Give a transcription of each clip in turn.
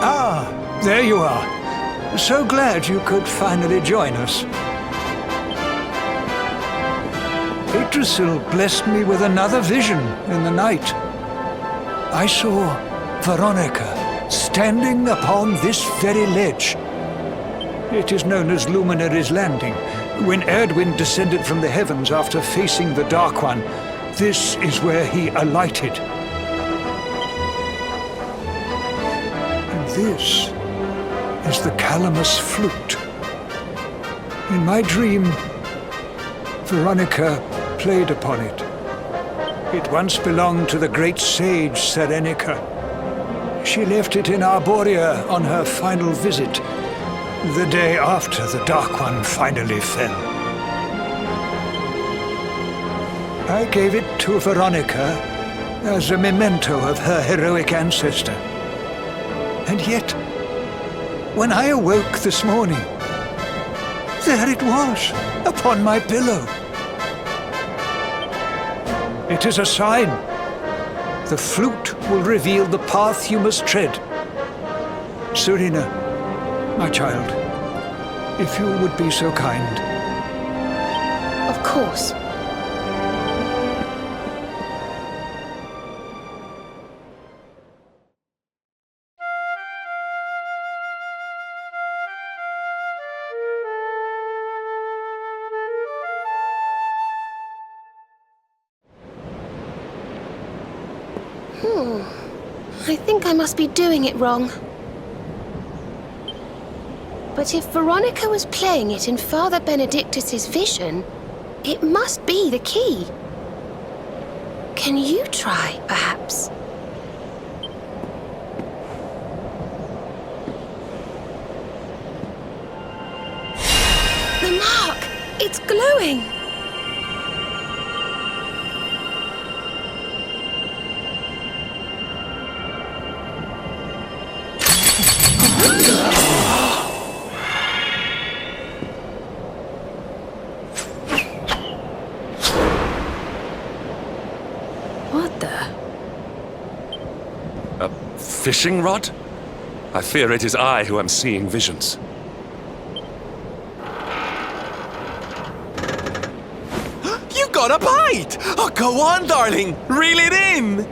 Ah, there you are. So glad you could finally join us. Yggdrasil blessed me with another vision in the night. I saw Veronica standing upon this very ledge. It is known as Luminary's Landing. When Erdwin descended from the heavens after facing the Dark One, this is where he alighted. And this is the Calamus flute. In my dream, Veronica played upon it. It once belonged to the great sage Serenica. She left it in Arborea on her final visit, the day after the Dark One finally fell. I gave it to Veronica as a memento of her heroic ancestor. And yet, when I awoke this morning, there it was, upon my pillow. It is a sign. The flute will reveal the path you must tread. Serena, my child, if you would be so kind. Of course. I think I must be doing it wrong. But if Veronica was playing it in Father Benedictus's vision, it must be the key. Can you try, perhaps? The mark! It's glowing! Fishing rod? I fear it is I who am seeing visions. You got a bite! Oh, go on, darling! Reel it in!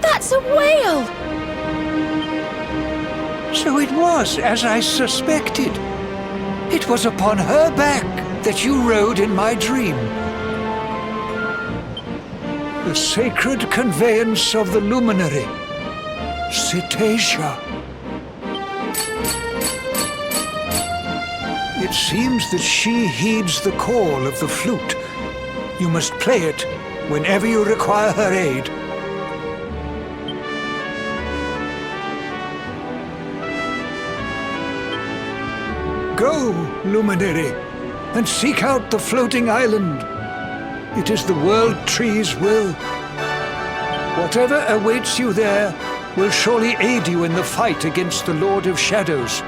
That's a whale! So it was as I suspected. It was upon her back that you rode in my dream. The sacred conveyance of the luminary, Cetacea. It seems that she heeds the call of the flute. You must play it whenever you require her aid. Go, luminary, and seek out the floating island. It is the World Tree's will. Whatever awaits you there will surely aid you in the fight against the Lord of Shadows.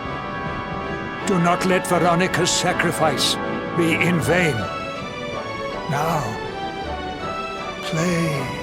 Do not let Veronica's sacrifice be in vain. Now, play.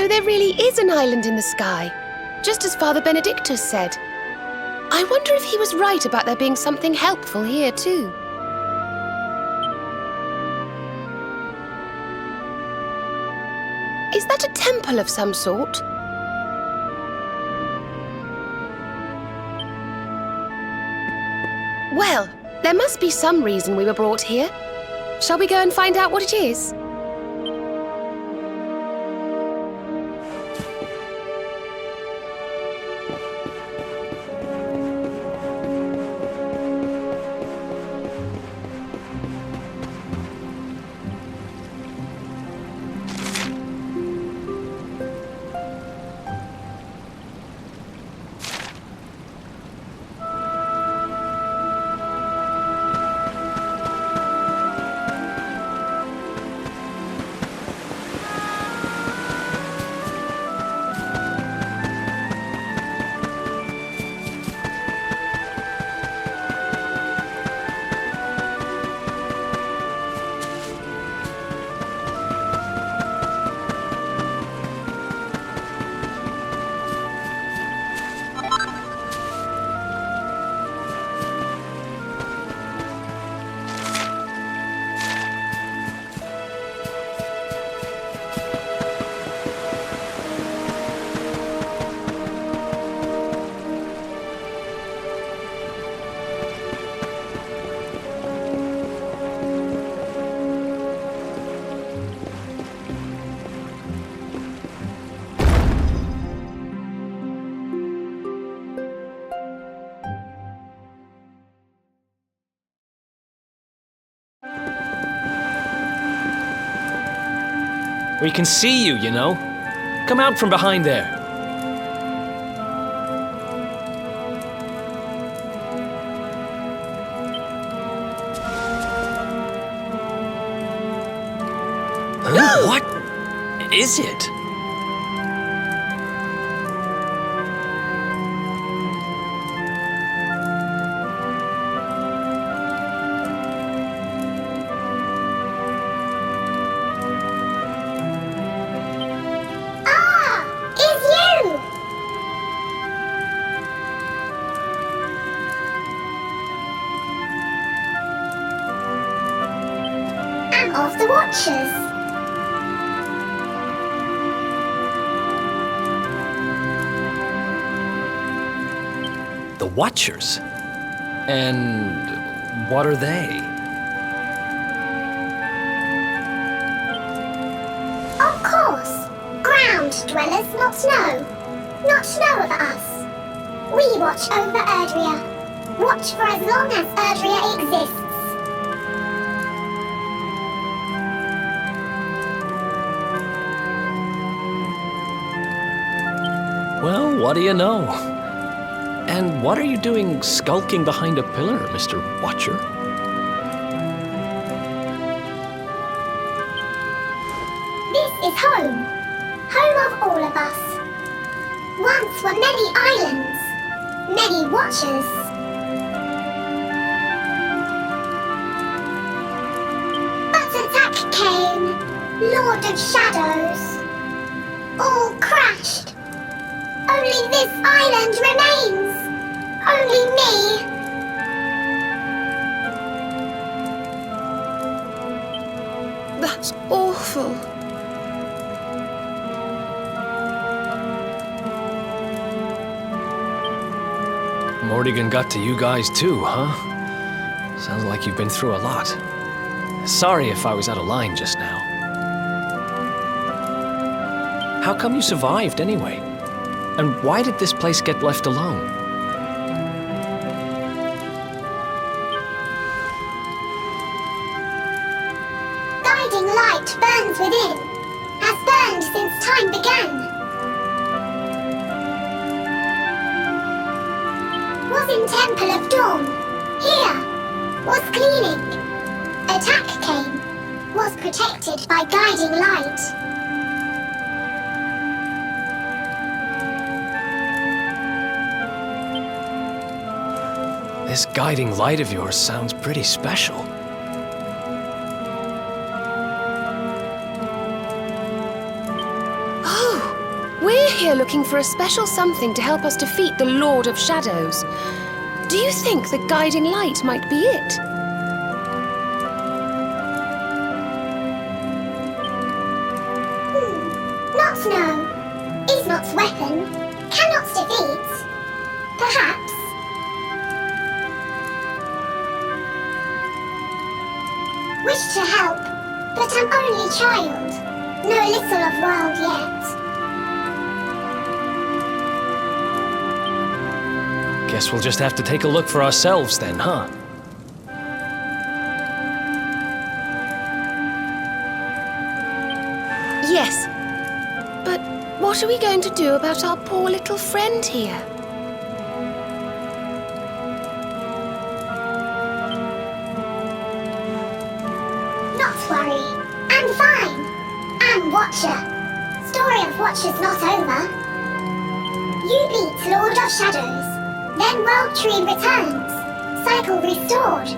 So there really is an island in the sky, just as Father Benedictus said. I wonder if he was right about there being something helpful here too. Is that a temple of some sort? Well, there must be some reason we were brought here. Shall we go and find out what it is? We can see you, you know. Come out from behind there. Huh? What is it? Of the Watchers. The Watchers? And what are they? Of course. Ground dwellers not know of us. We watch over Erdria. Watch for as long as Erdria exists. Well, what do you know? And what are you doing skulking behind a pillar, Mr. Watcher? This is home. Home of all of us. Once were many islands, many Watchers. But attack came, Lord of Shadows. All crashed. Only this island remains. Only me. That's awful. Morrigan got to you guys too, huh? Sounds like you've been through a lot. Sorry if I was out of line just now. How come you survived anyway? And why did this place get left alone? Guiding light burns within, has burned since time began. Was in Temple of Dawn, here, was cleaning. Attack came, was protected by guiding light. This guiding light of yours sounds pretty special. Oh, here looking for a special something to help us defeat the Lord of Shadows. Do you think the guiding light might be it? Not know. Is not weapon. Cannot defeat. Perhaps. Wish to help, but I'm only child. Know little of world yet. Guess we'll just have to take a look for ourselves then, huh? Yes. But what are we going to do about our poor little friend here? Not worry. I'm fine. I'm Watcher. Story of Watcher's not over. You beat Lord of Shadows. Then World Tree returns. Cycle restored.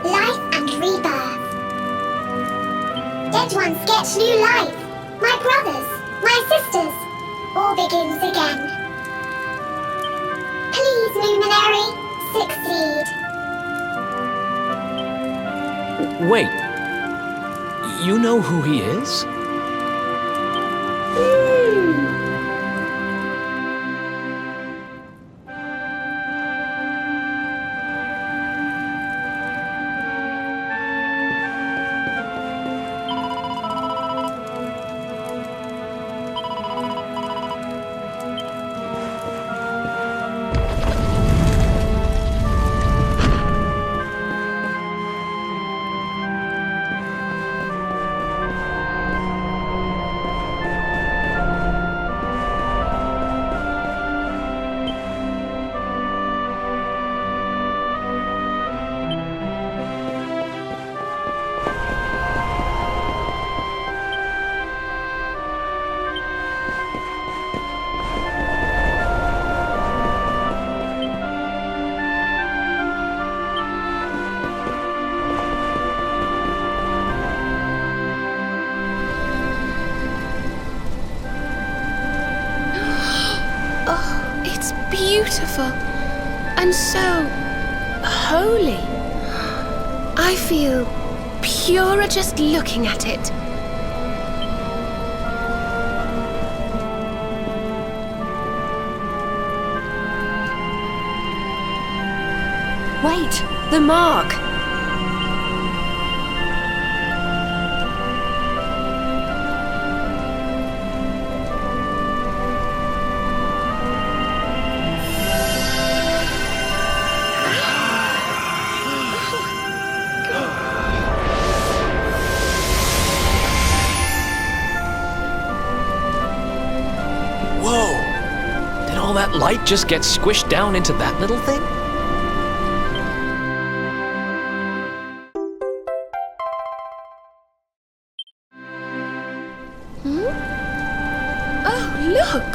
Life and rebirth. Dead ones get new life. My brothers, my sisters. All begins again. Please, Luminary, succeed. Wait. You know who he is? Beautiful and so holy. I feel purer just looking at it. Wait, the mark. All that light just gets squished down into that little thing? Oh, look!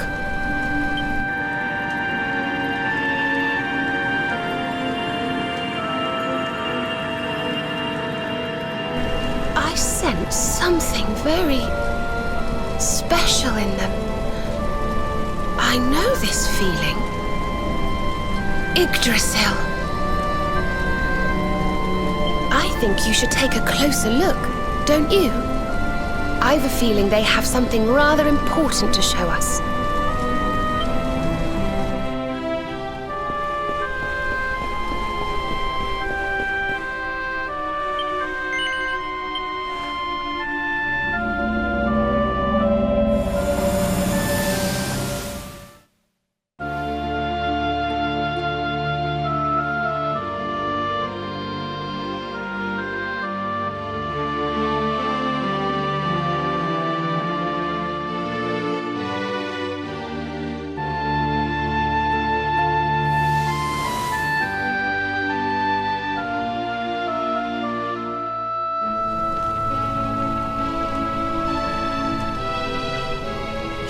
I sense something very special in them. I know this feeling. Yggdrasil. I think you should take a closer look, don't you? I've a feeling they have something rather important to show us.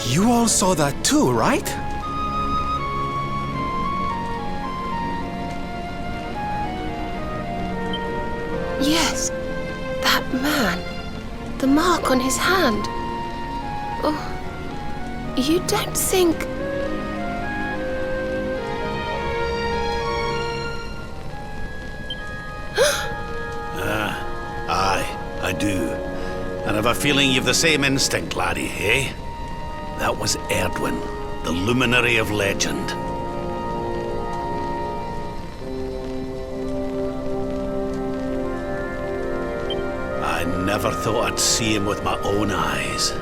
You all saw that too, right? Yes, that man. The mark on his hand. Oh, you don't think... have a feeling you've the same instinct, laddie, eh? That was Erdwin, the luminary of legend. I never thought I'd see him with my own eyes.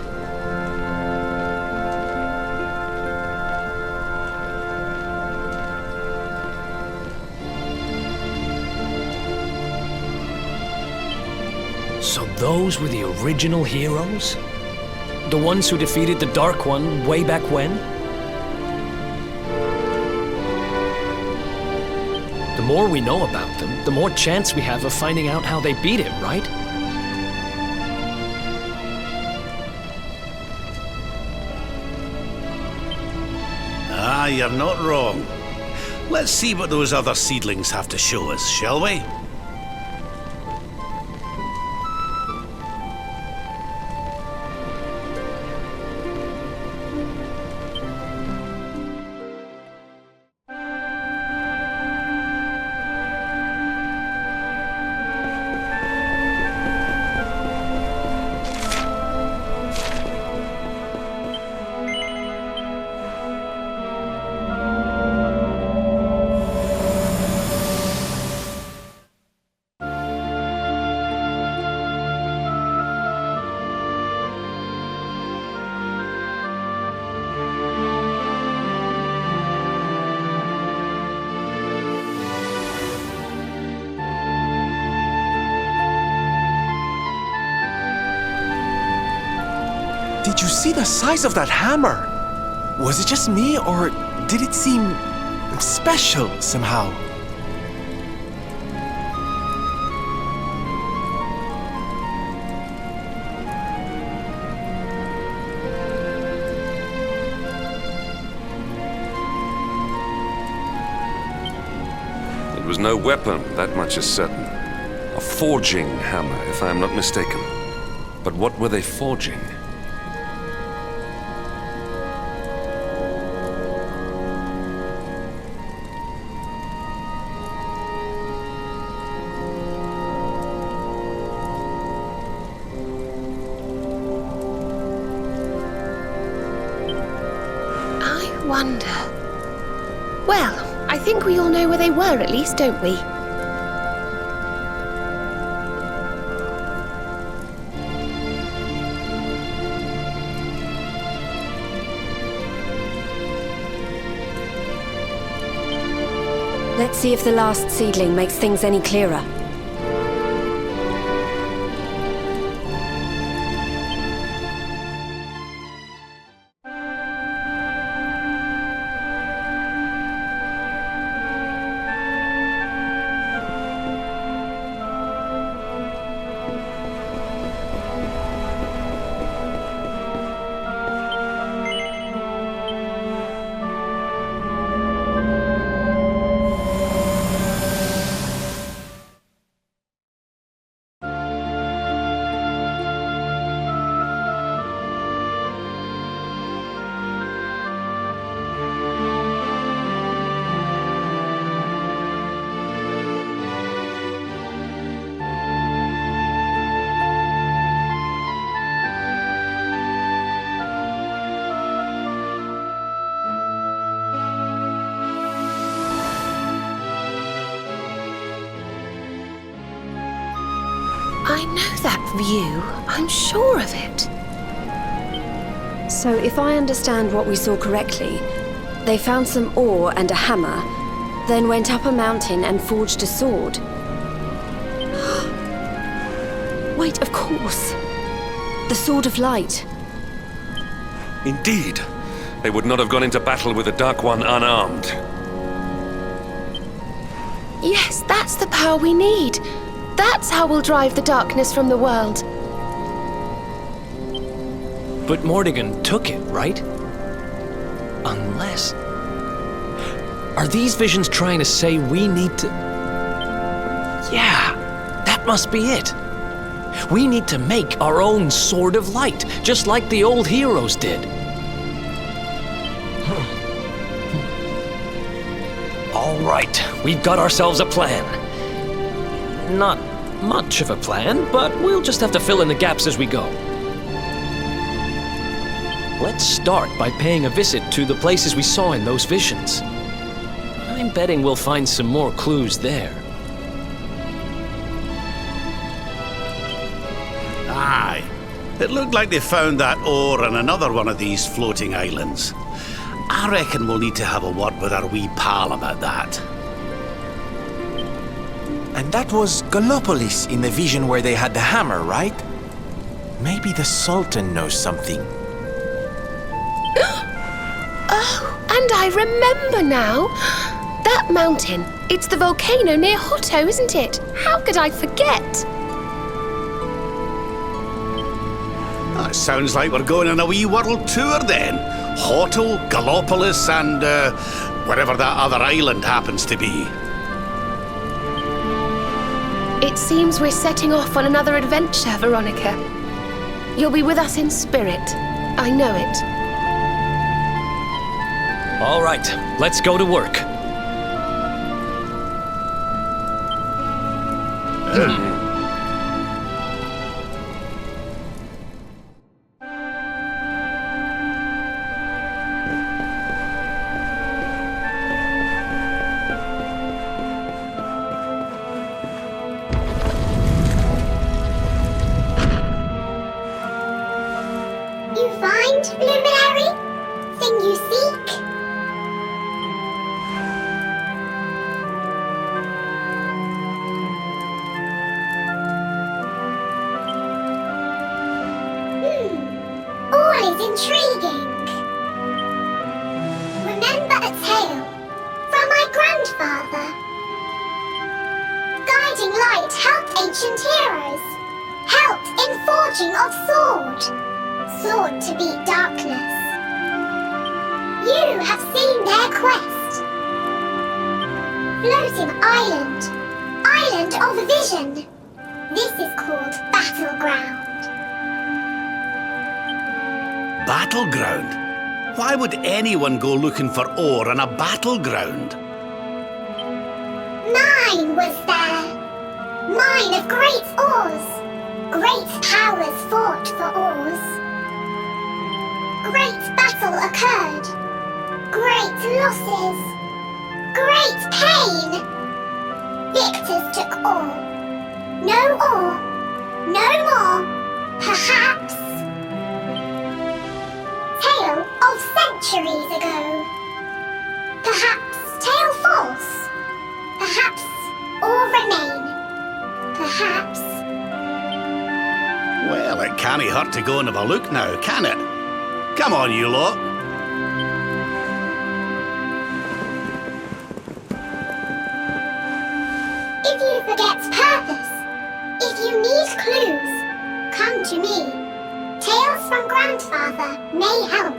So those were the original heroes? The ones who defeated the Dark One way back when? The more we know about them, the more chance we have of finding out how they beat him, right? Ah, you're not wrong. Let's see what those other seedlings have to show us, shall we? Did you see the size of that hammer? Was it just me, or did it seem special somehow? It was no weapon, that much is certain. A forging hammer, if I am not mistaken. But what were they forging? Wonder. Well, I think we all know where they were at least, don't we? Let's see if the last seedling makes things any clearer. I know that view. I'm sure of it. So if I understand what we saw correctly, they found some ore and a hammer, then went up a mountain and forged a sword. Wait, of course. The Sword of Light. Indeed. They would not have gone into battle with the Dark One unarmed. Yes, that's the power we need. That's how we'll drive the darkness from the world. But Mordigan took it, right? Unless... Are these visions trying to say we need to... Yeah, that must be it. We need to make our own Sword of Light, just like the old heroes did. All right, we've got ourselves a plan. Not much of a plan, but we'll just have to fill in the gaps as we go. Let's start by paying a visit to the places we saw in those visions. I'm betting we'll find some more clues there. Aye. It looked like they found that ore on another one of these floating islands. I reckon we'll need to have a word with our wee pal about that. And that was Gallopolis in the vision where they had the hammer, right? Maybe the Sultan knows something. Oh, and I remember now. That mountain. It's the volcano near Hotto, isn't it? How could I forget? That sounds like we're going on a wee world tour then. Hotto, Gallopolis, and wherever that other island happens to be. It seems we're setting off on another adventure, Veronica. You'll be with us in spirit. I know it. All right, let's go to work. You find, Luminary? Thing you seek? All is intriguing. Remember a tale from my grandfather. Guiding light helped ancient heroes. Helped in forging of sword. Sword to beat darkness. You have seen their quest. Floating island. Island of vision. This is called Battleground. Battleground? Why would anyone go looking for ore on a battleground? Mine was there. Mine of great ores. Great powers fought for ores. Great battle occurred. Great losses. Great pain. Victors took all. No ore. No more. Perhaps. Tale of centuries ago. Perhaps tale false. Perhaps all remain. Perhaps. Well, it can't hurt to go and have a look now, can it? Come on, you lot. If you forget purpose, if you need clues, come to me. Tales from Grandfather may help.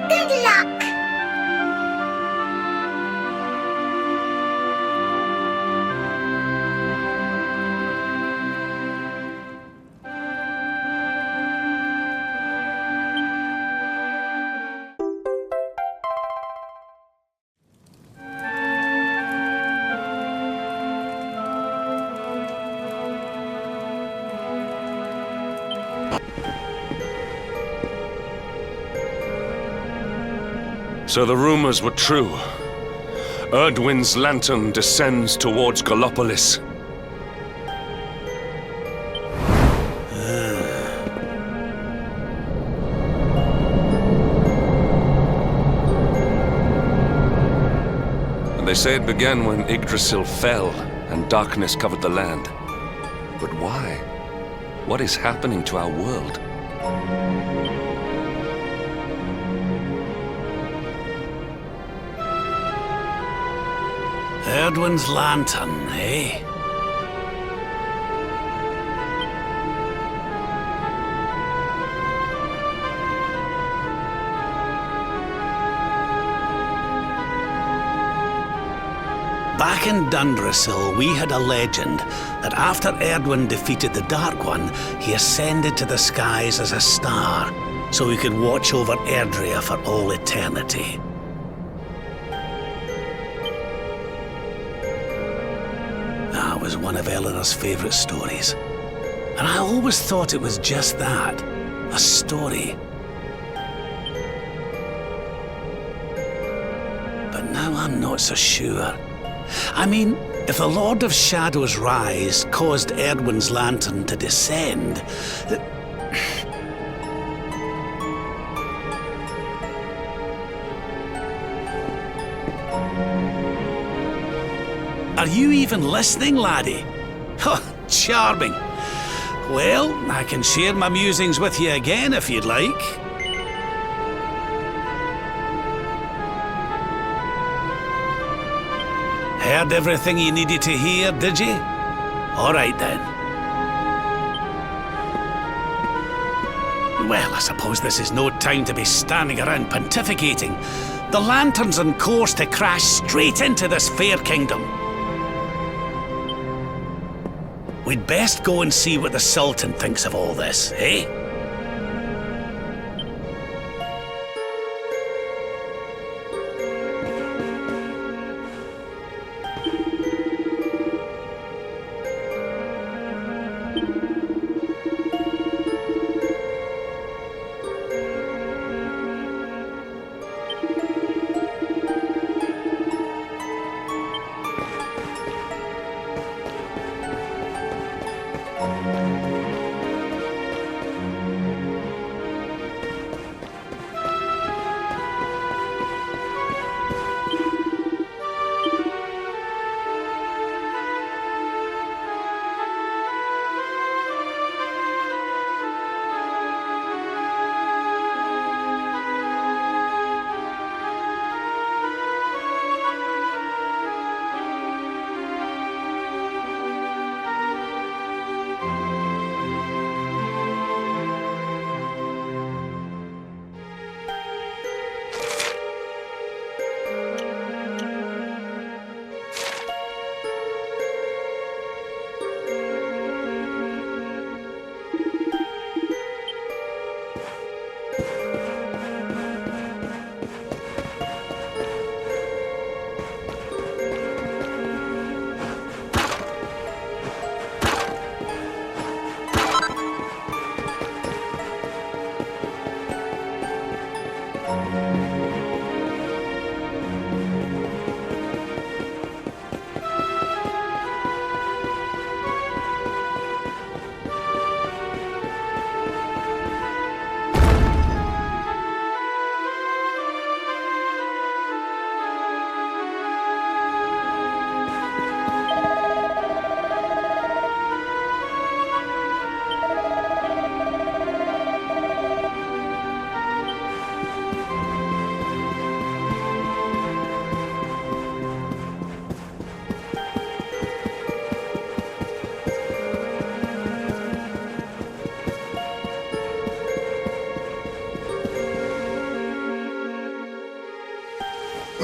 Good luck! So the rumors were true. Erdwin's lantern descends towards Gallopolis. And they say it began when Yggdrasil fell and darkness covered the land. But why? What is happening to our world? Erdwin's lantern, eh? Back in Dundrasil, we had a legend that after Erdwin defeated the Dark One, he ascended to the skies as a star, so he could watch over Erdrea for all eternity. That was one of Eleanor's favourite stories. And I always thought it was just that, a story. But now I'm not so sure. I mean, if the Lord of Shadow's rise caused Erdwin's lantern to descend, Are you even listening, laddie? Oh, charming. Well, I can share my musings with you again if you'd like. Heard everything you needed to hear, did you? All right then. Well, I suppose this is no time to be standing around pontificating. The lantern's on course to crash straight into this fair kingdom. We'd best go and see what the Sultan thinks of all this, eh?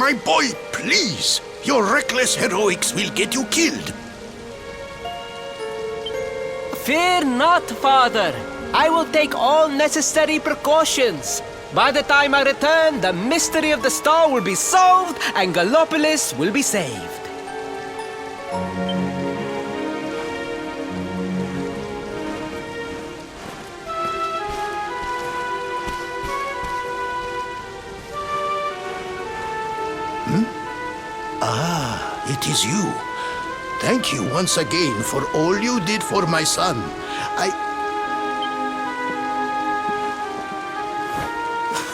My boy, please! Your reckless heroics will get you killed. Fear not, Father. I will take all necessary precautions. By the time I return, the mystery of the star will be solved and Gallopolis will be saved. It is you. Thank you once again for all you did for my son.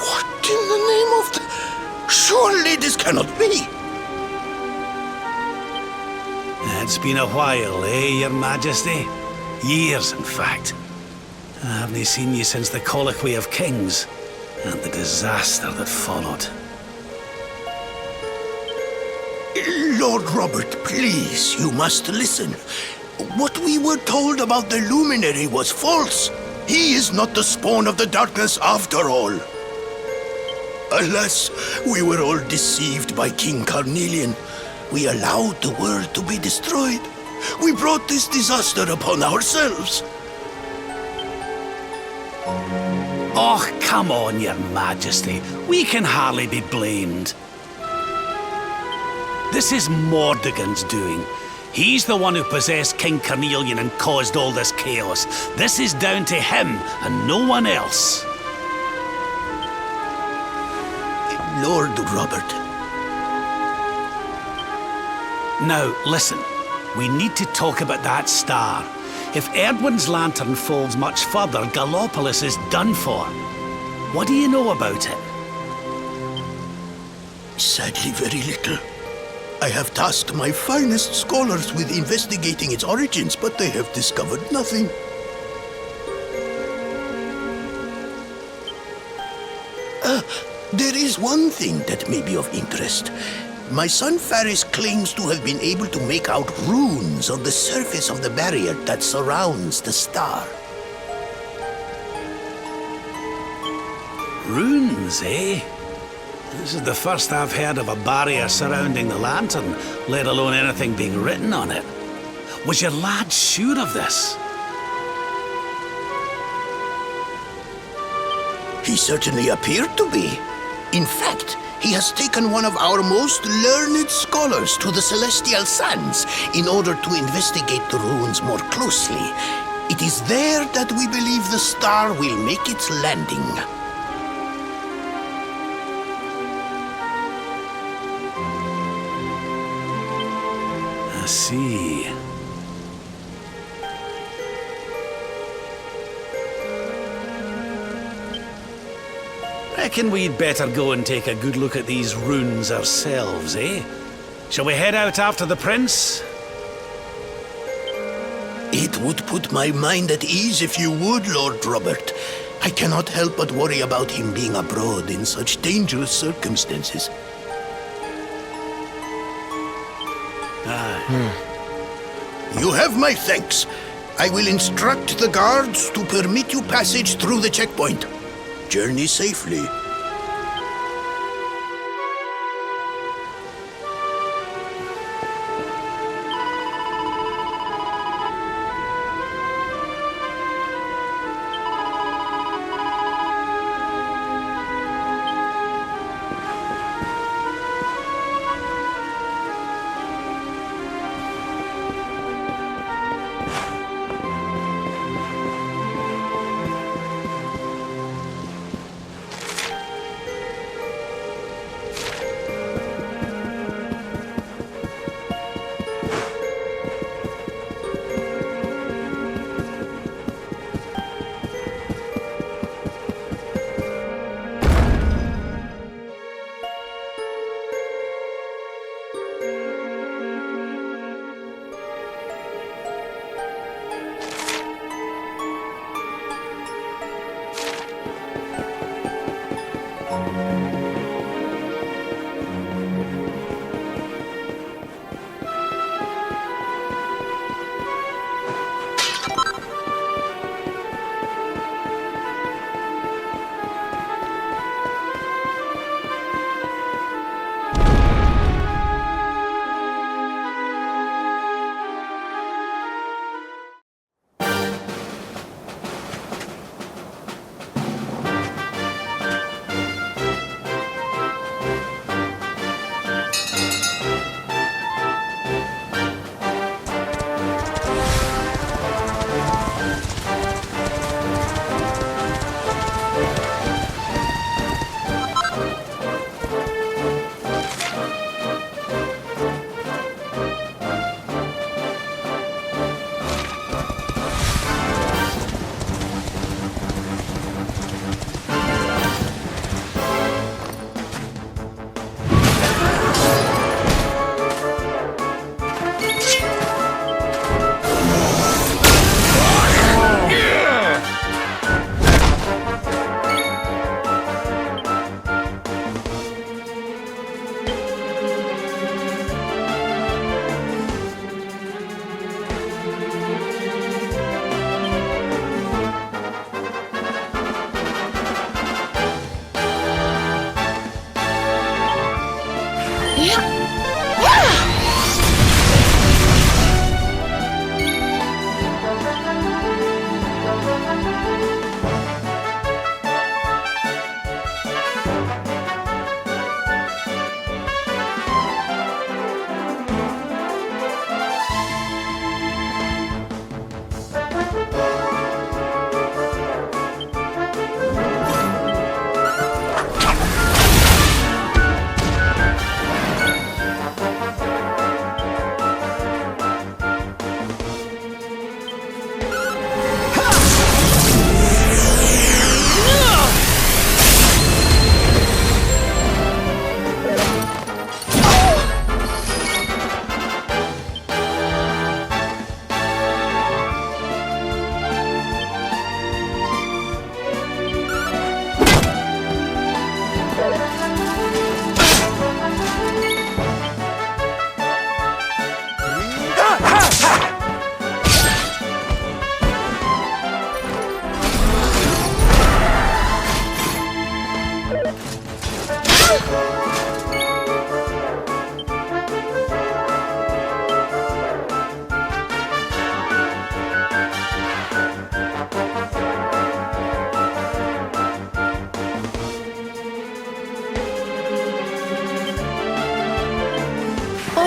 What in the name of the... Surely this cannot be. It's been a while, eh, Your Majesty? Years, in fact. I haven't seen you since the Colloquy of Kings and the disaster that followed. Lord Robert, please, you must listen. What we were told about the Luminary was false. He is not the spawn of the darkness after all. Alas, we were all deceived by King Carnelian. We allowed the world to be destroyed. We brought this disaster upon ourselves. Oh, come on, Your Majesty. We can hardly be blamed. This is Mordegon's doing. He's the one who possessed King Carnelian and caused all this chaos. This is down to him and no one else. Lord Robert. Now, listen. We need to talk about that star. If Erdwin's lantern falls much further, Gallopolis is done for. What do you know about it? Sadly, very little. I have tasked my finest scholars with investigating its origins, but they have discovered nothing. There is one thing that may be of interest. My son Faris claims to have been able to make out runes on the surface of the barrier that surrounds the star. Runes, eh? This is the first I've heard of a barrier surrounding the lantern, let alone anything being written on it. Was your lad sure of this? He certainly appeared to be. In fact, he has taken one of our most learned scholars to the Celestial Sands in order to investigate the runes more closely. It is there that we believe the star will make its landing. I see. Reckon we'd better go and take a good look at these runes ourselves, eh? Shall we head out after the prince? It would put my mind at ease if you would, Lord Robert. I cannot help but worry about him being abroad in such dangerous circumstances. You have my thanks. I will instruct the guards to permit you passage through the checkpoint. Journey safely.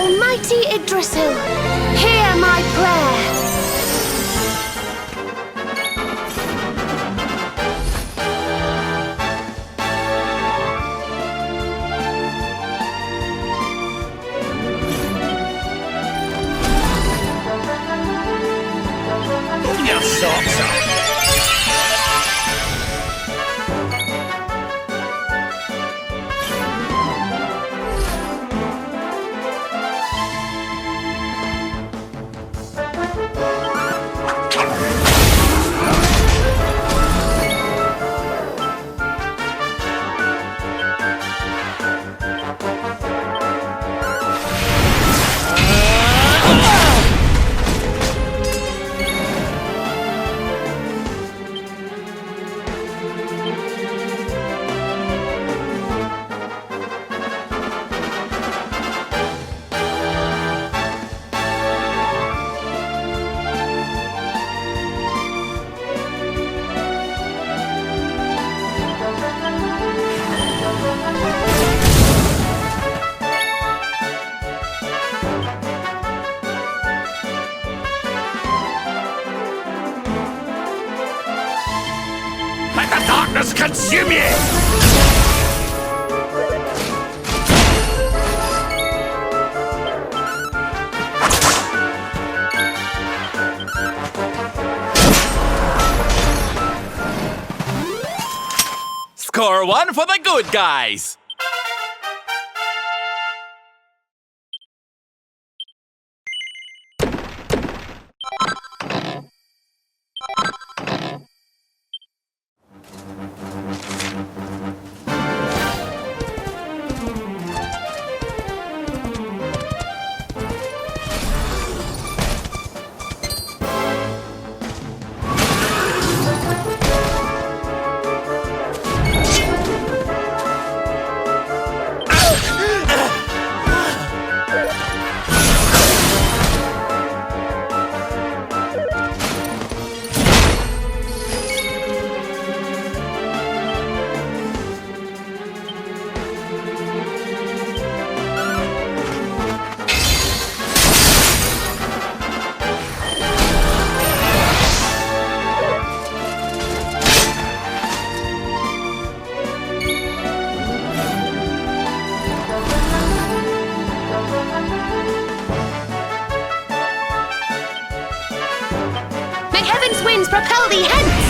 Almighty Yggdrasil, hear my prayer. Pull your socks up. Let the darkness consume you! Score one for the good guys! May heaven's winds propel thee hence!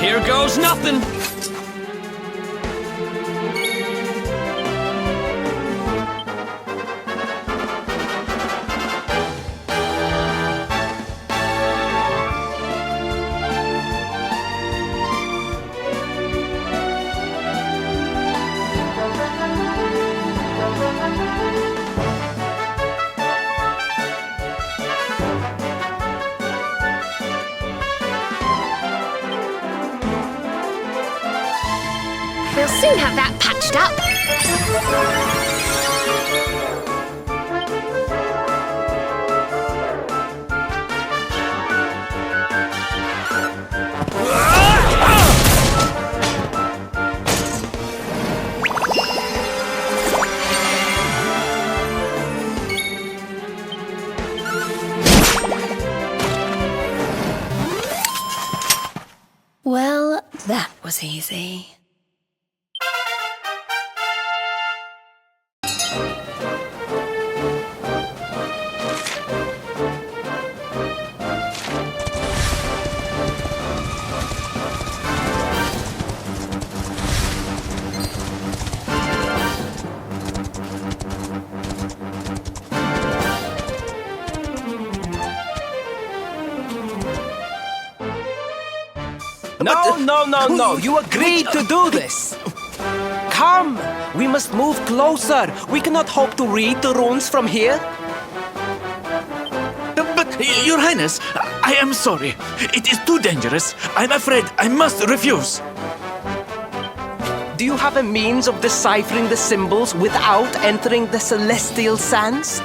Here goes nothing! We'll soon have that patched up. Well, that was easy. No. You agreed to do this. Come, we must move closer. We cannot hope to read the runes from here. But, Your Highness, I am sorry. It is too dangerous. I'm afraid I must refuse. Do you have a means of deciphering the symbols without entering the celestial sands?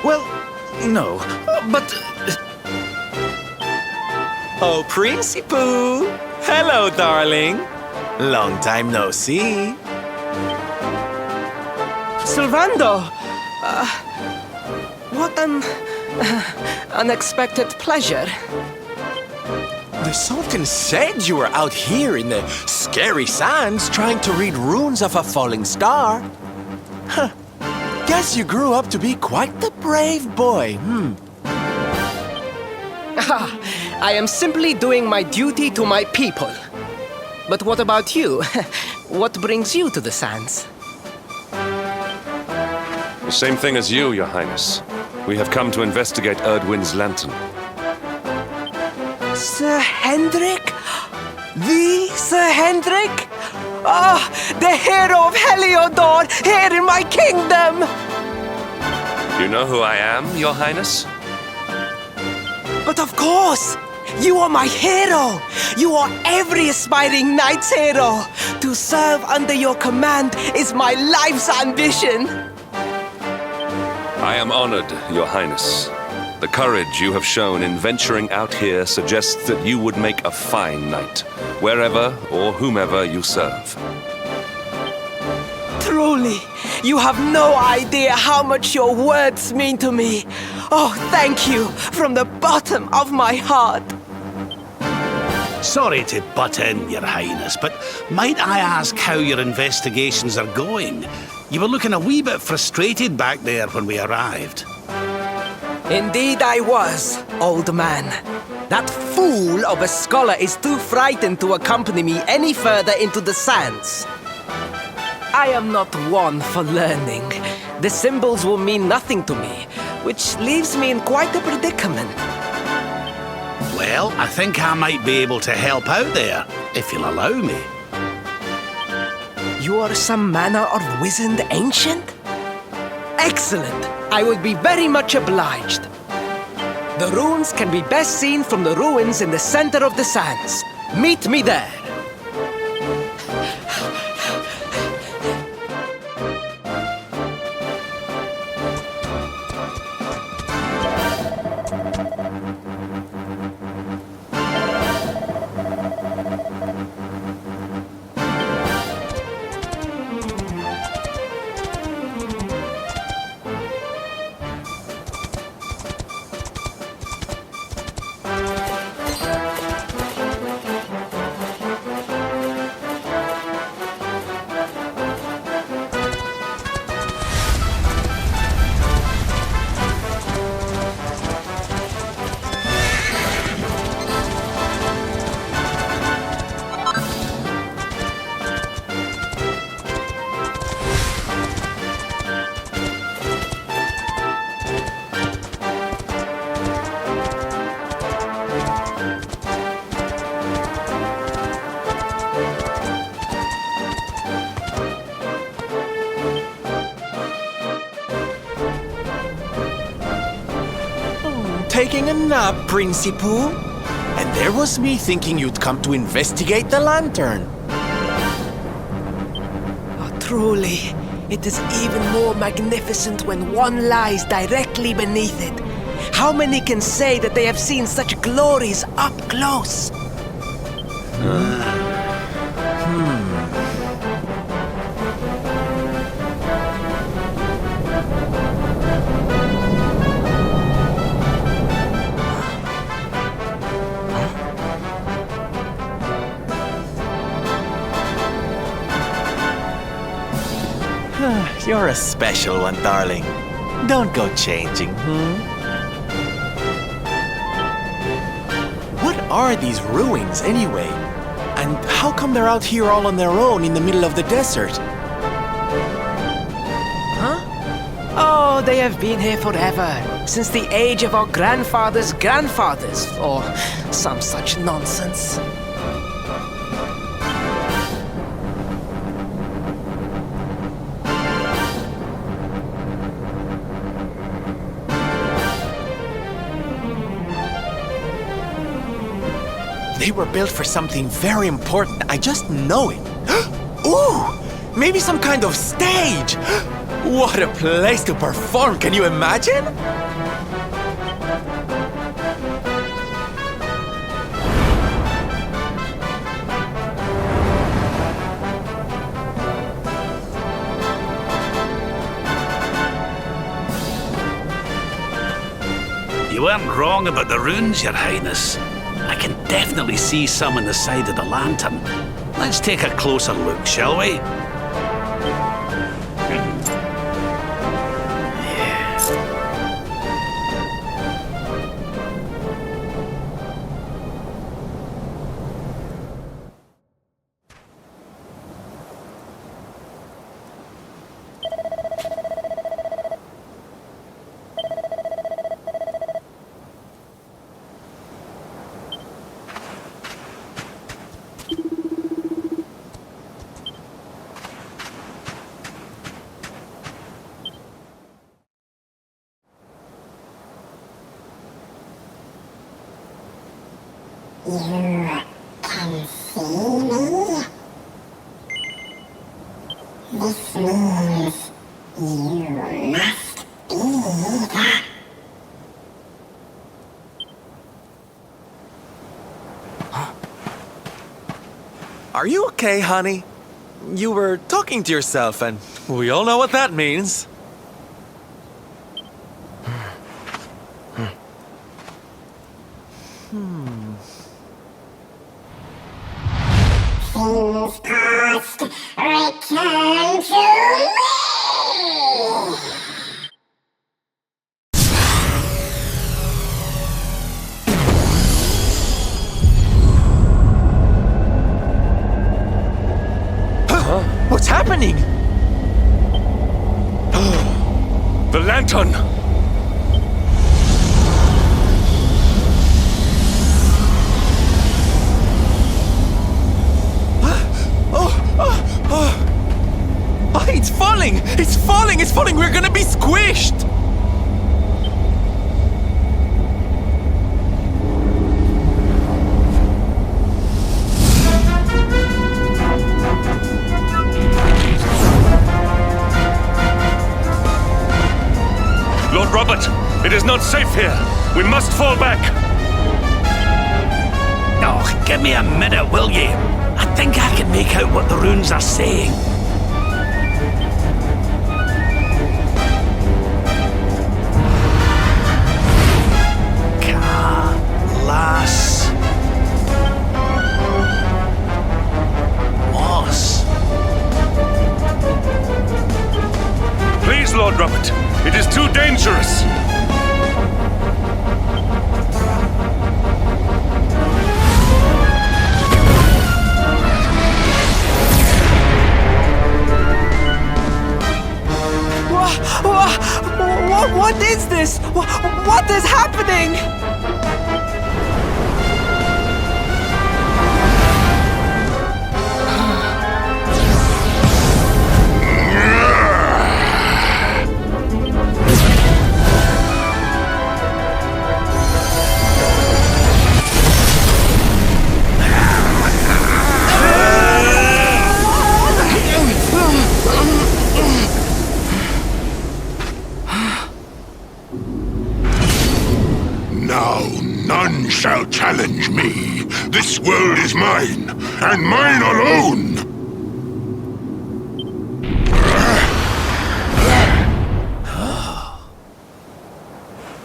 Well, no, but... Oh, Principal! Hello, darling. Long time no see. Silvando! What an unexpected pleasure. The Sultan said you were out here in the scary sands trying to read runes of a falling star. Huh. Guess you grew up to be quite the brave boy, I am simply doing my duty to my people. But what about you? What brings you to the sands? The same thing as you, Your Highness. We have come to investigate Erdwin's lantern. Sir Hendrik? The Sir Hendrik? Ah, the hero of Heliodor, here in my kingdom! You know who I am, Your Highness? But of course! You are my hero! You are every aspiring knight's hero! To serve under your command is my life's ambition! I am honored, Your Highness. The courage you have shown in venturing out here suggests that you would make a fine knight, wherever or whomever you serve. Truly, you have no idea how much your words mean to me. Oh, thank you from the bottom of my heart. Sorry to butt in, Your Highness, but might I ask how your investigations are going? You were looking a wee bit frustrated back there when we arrived. Indeed I was, old man. That fool of a scholar is too frightened to accompany me any further into the sands. I am not one for learning. The symbols will mean nothing to me, which leaves me in quite a predicament. Well, I think I might be able to help out there, if you'll allow me. You are some manner of wizened ancient? Excellent! I would be very much obliged. The runes can be best seen from the ruins in the center of the sands. Meet me there. Taking a nap, Principal. And there was me thinking you'd come to investigate the lantern. Truly, it is even more magnificent when one lies directly beneath it. How many can say that they have seen such glories up close? You're a special one, darling. Don't go changing, What are these ruins, anyway? And how come they're out here all on their own in the middle of the desert? Huh? Oh, they have been here forever. Since the age of our grandfathers' grandfathers, or some such nonsense. They were built for something very important. I just know it. Ooh! Maybe some kind of stage! What a place to perform! Can you imagine? You weren't wrong about the runes, Your Highness. I can definitely see some on the side of the lantern. Let's take a closer look, shall we? You can see me? This means you must be the... Are you okay, honey? You were talking to yourself, and we all know what that means. Things past, return to me! What's happening? The lantern! It's falling! It's falling! It's falling! We're gonna be squished! Lord Robert, it is not safe here. We must fall back. Oh, give me a minute, will you? I think I can make out what the runes are saying. Las Moss. Please, Lord Robert, it is too dangerous. What is this? What is happening? me. This world is mine, and mine alone.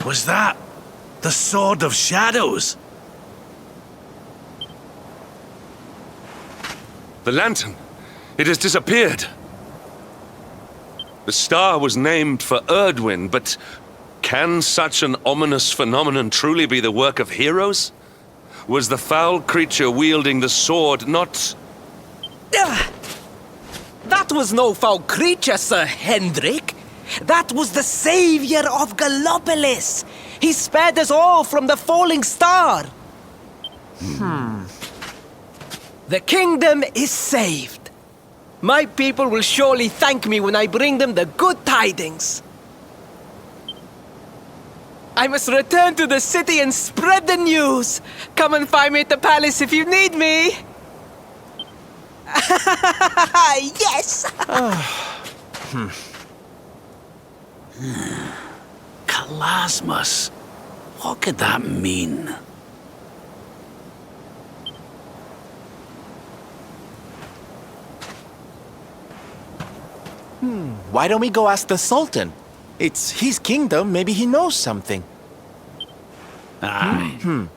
Was that the Sword of Shadows? The lantern! It has disappeared! The star was named for Erdwin, but can such an ominous phenomenon truly be the work of heroes? Was the foul creature wielding the sword not... That was no foul creature, Sir Hendrik. That was the savior of Gallopolis. He spared us all from the falling star. The kingdom is saved. My people will surely thank me when I bring them the good tidings. I must return to the city and spread the news. Come and find me at the palace if you need me. Yes! Kalasmus. What could that mean? Why don't we go ask the Sultan? It's his kingdom, maybe he knows something. Aye.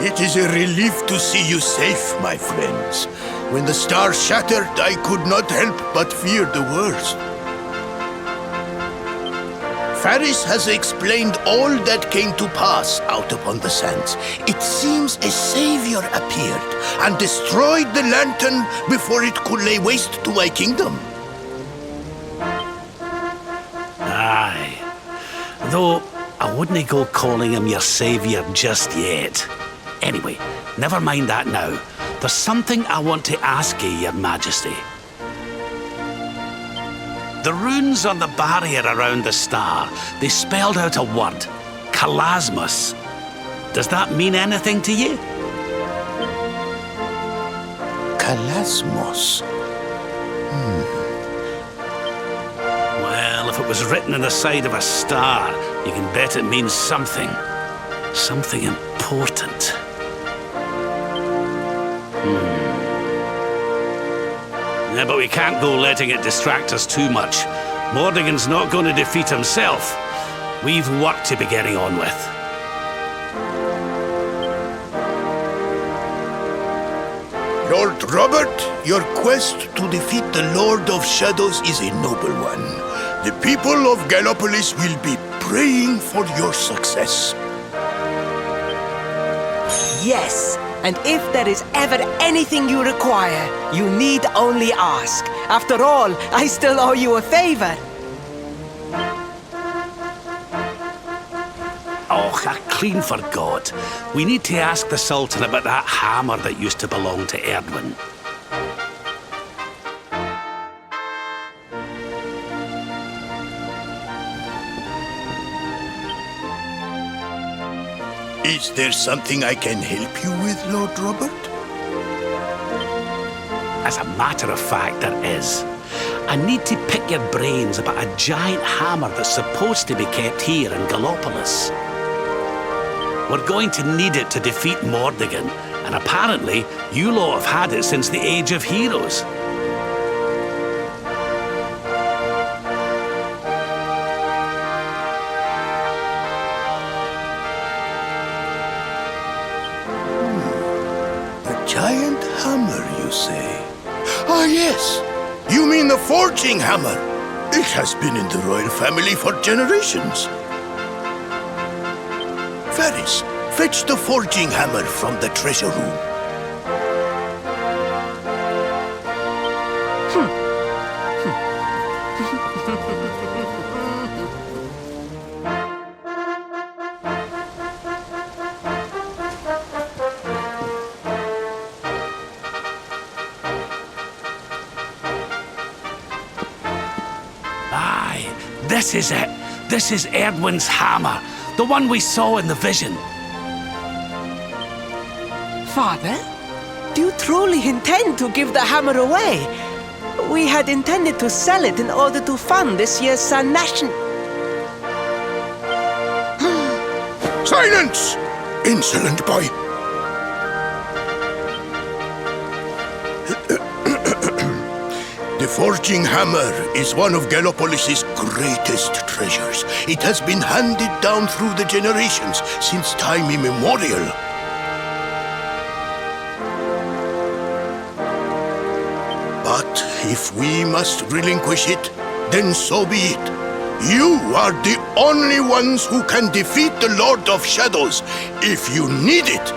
It is a relief to see you safe, my friends. When the star shattered, I could not help but fear the worst. Faris has explained all that came to pass out upon the sands. It seems a savior appeared and destroyed the lantern before it could lay waste to my kingdom. Aye. Though, I wouldn't go calling him your savior just yet. Anyway, never mind that now. There's something I want to ask you, Your Majesty. The runes on the barrier around the star, they spelled out a word. Kalasmus. Does that mean anything to you? Kalasmos. Well, if it was written on the side of a star, you can bet it means something. Something important. Yeah, but we can't go letting it distract us too much. Mordigan's not going to defeat himself. We've work to be getting on with. Lord Robert, your quest to defeat the Lord of Shadows is a noble one. The people of Gallopolis will be praying for your success. Yes, and if there is ever anything you require, you need only ask. After all, I still owe you a favor. Oh, I clean forgot. We need to ask the Sultan about that hammer that used to belong to Erdwin. Is there something I can help you with, Lord Robert? As a matter of fact, there is. I need to pick your brains about a giant hammer that's supposed to be kept here in Gallopolis. We're going to need it to defeat Mordigan, and apparently you lot have had it since the Age of Heroes. Giant hammer, you say? Ah, yes. You mean the forging hammer. It has been in the royal family for generations. Faris, fetch the forging hammer from the treasure room. This is it. This is Erdwin's hammer. The one we saw in the vision. Father, do you truly intend to give the hammer away? We had intended to sell it in order to fund this year's Sun Nation. Silence! Insolent boy! The forging hammer is one of Gallopolis' greatest treasures. It has been handed down through the generations since time immemorial. But if we must relinquish it, then so be it. You are the only ones who can defeat the Lord of Shadows. If you need it,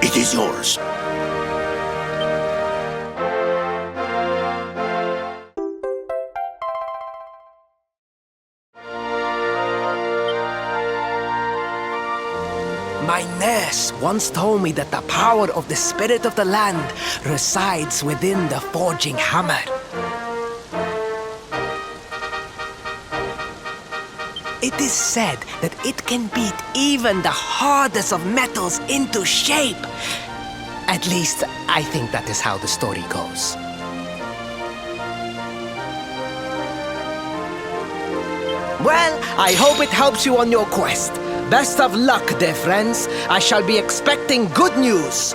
it is yours. My nurse once told me that the power of the spirit of the land resides within the forging hammer. It is said that it can beat even the hardest of metals into shape. At least, I think that is how the story goes. Well, I hope it helps you on your quest. Best of luck, dear friends. I shall be expecting good news.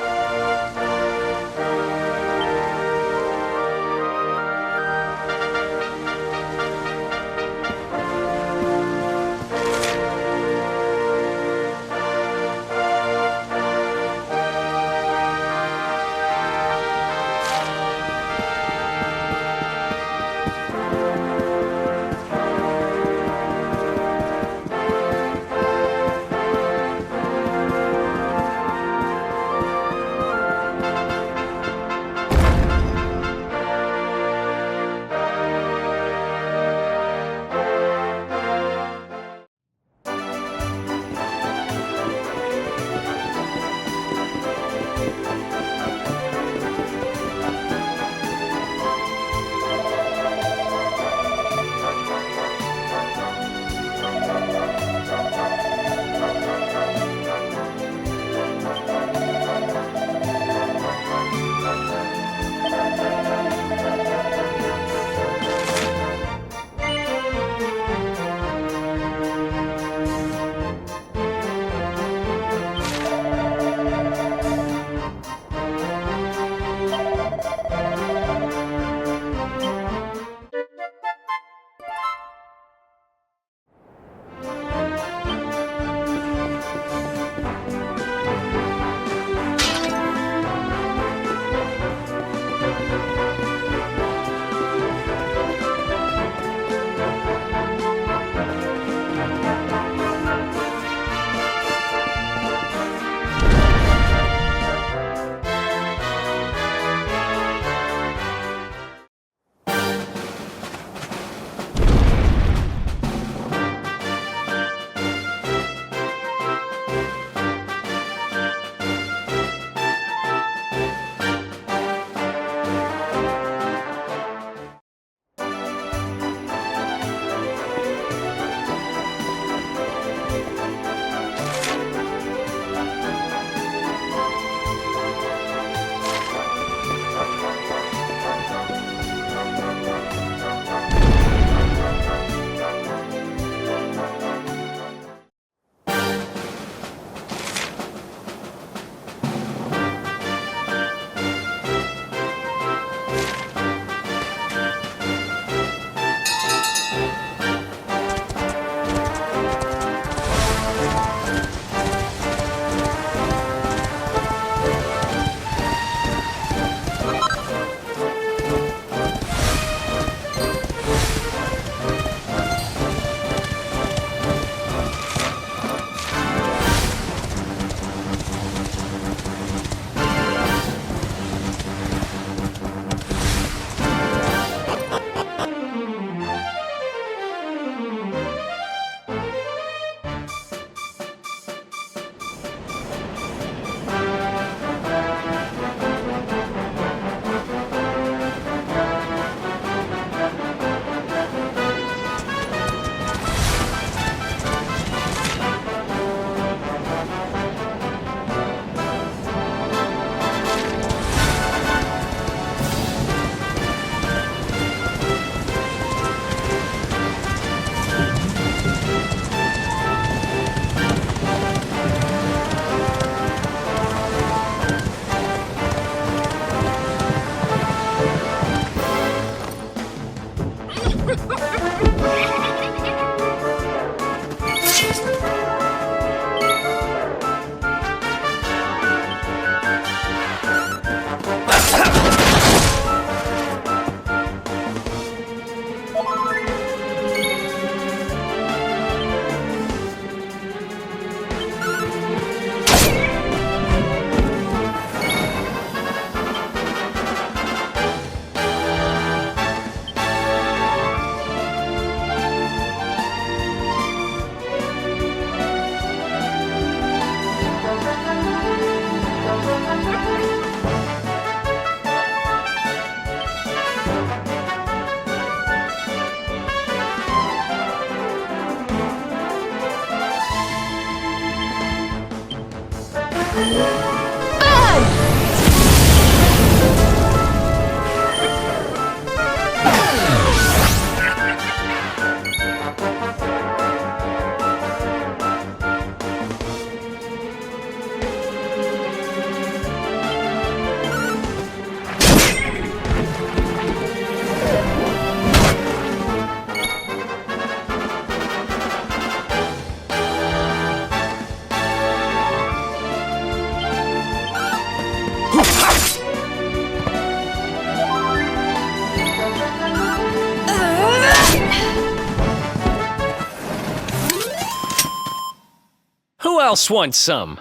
Who else wants some?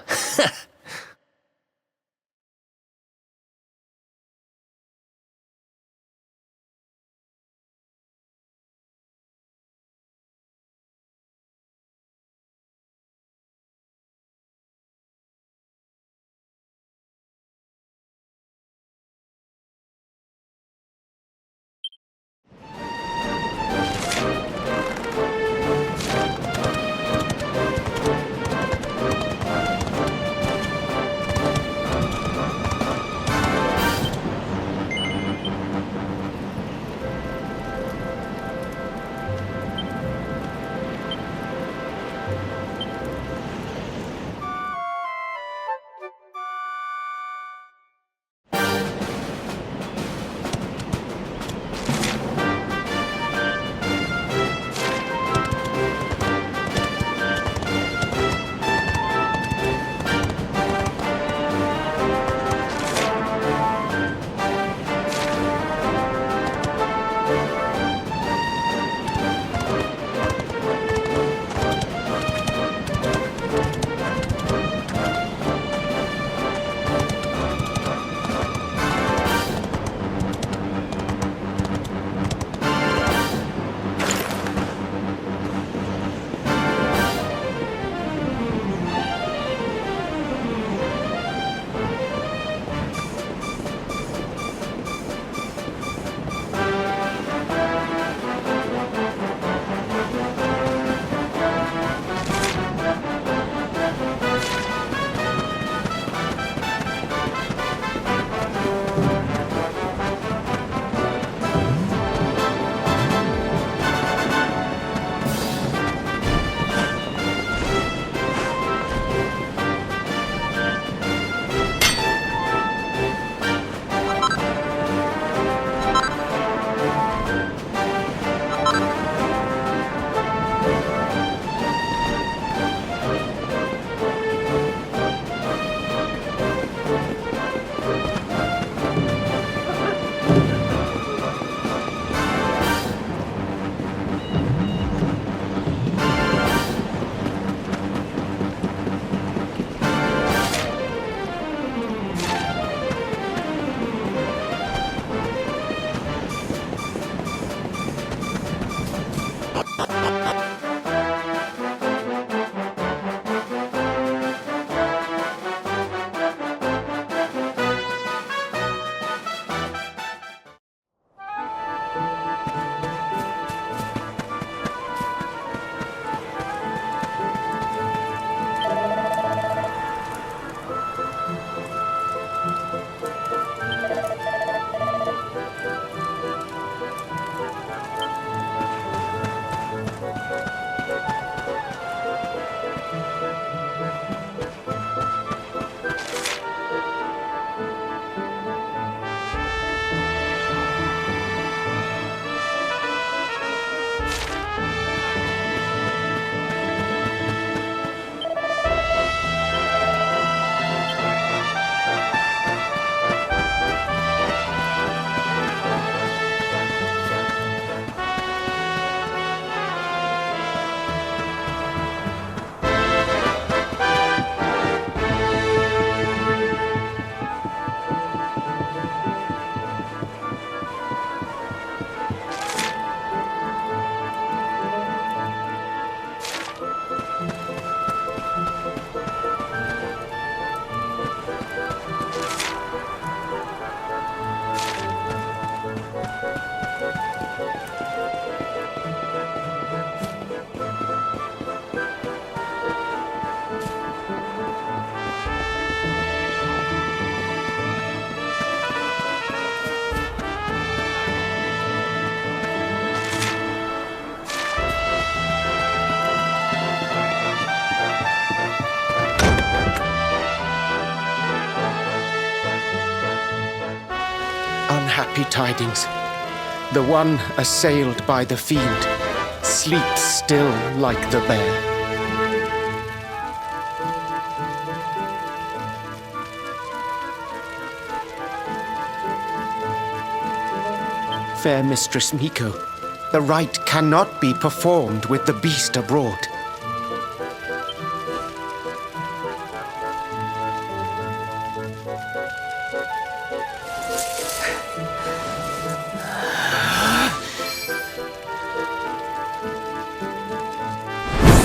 unhappy tidings. The one assailed by the fiend sleeps still like the bear. Fair Mistress Miko, the rite cannot be performed with the beast abroad.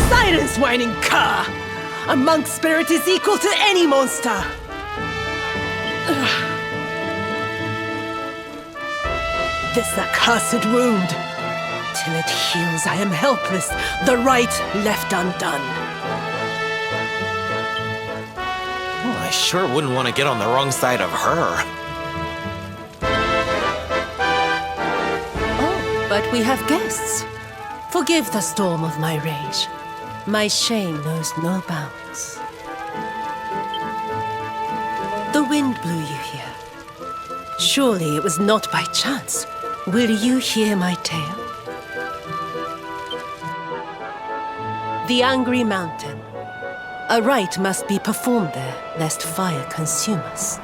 Silence, whining cur! A monk's spirit is equal to any monster! This accursed wound. Till it heals, I am helpless, the rite left undone. Oh, I sure wouldn't want to get on the wrong side of her. Oh, but we have guests. Forgive the storm of my rage. My shame knows no bounds. The wind blew you here. Surely it was not by chance. Will you hear my tale? The Angry Mountain. A rite must be performed there, lest fire consume us.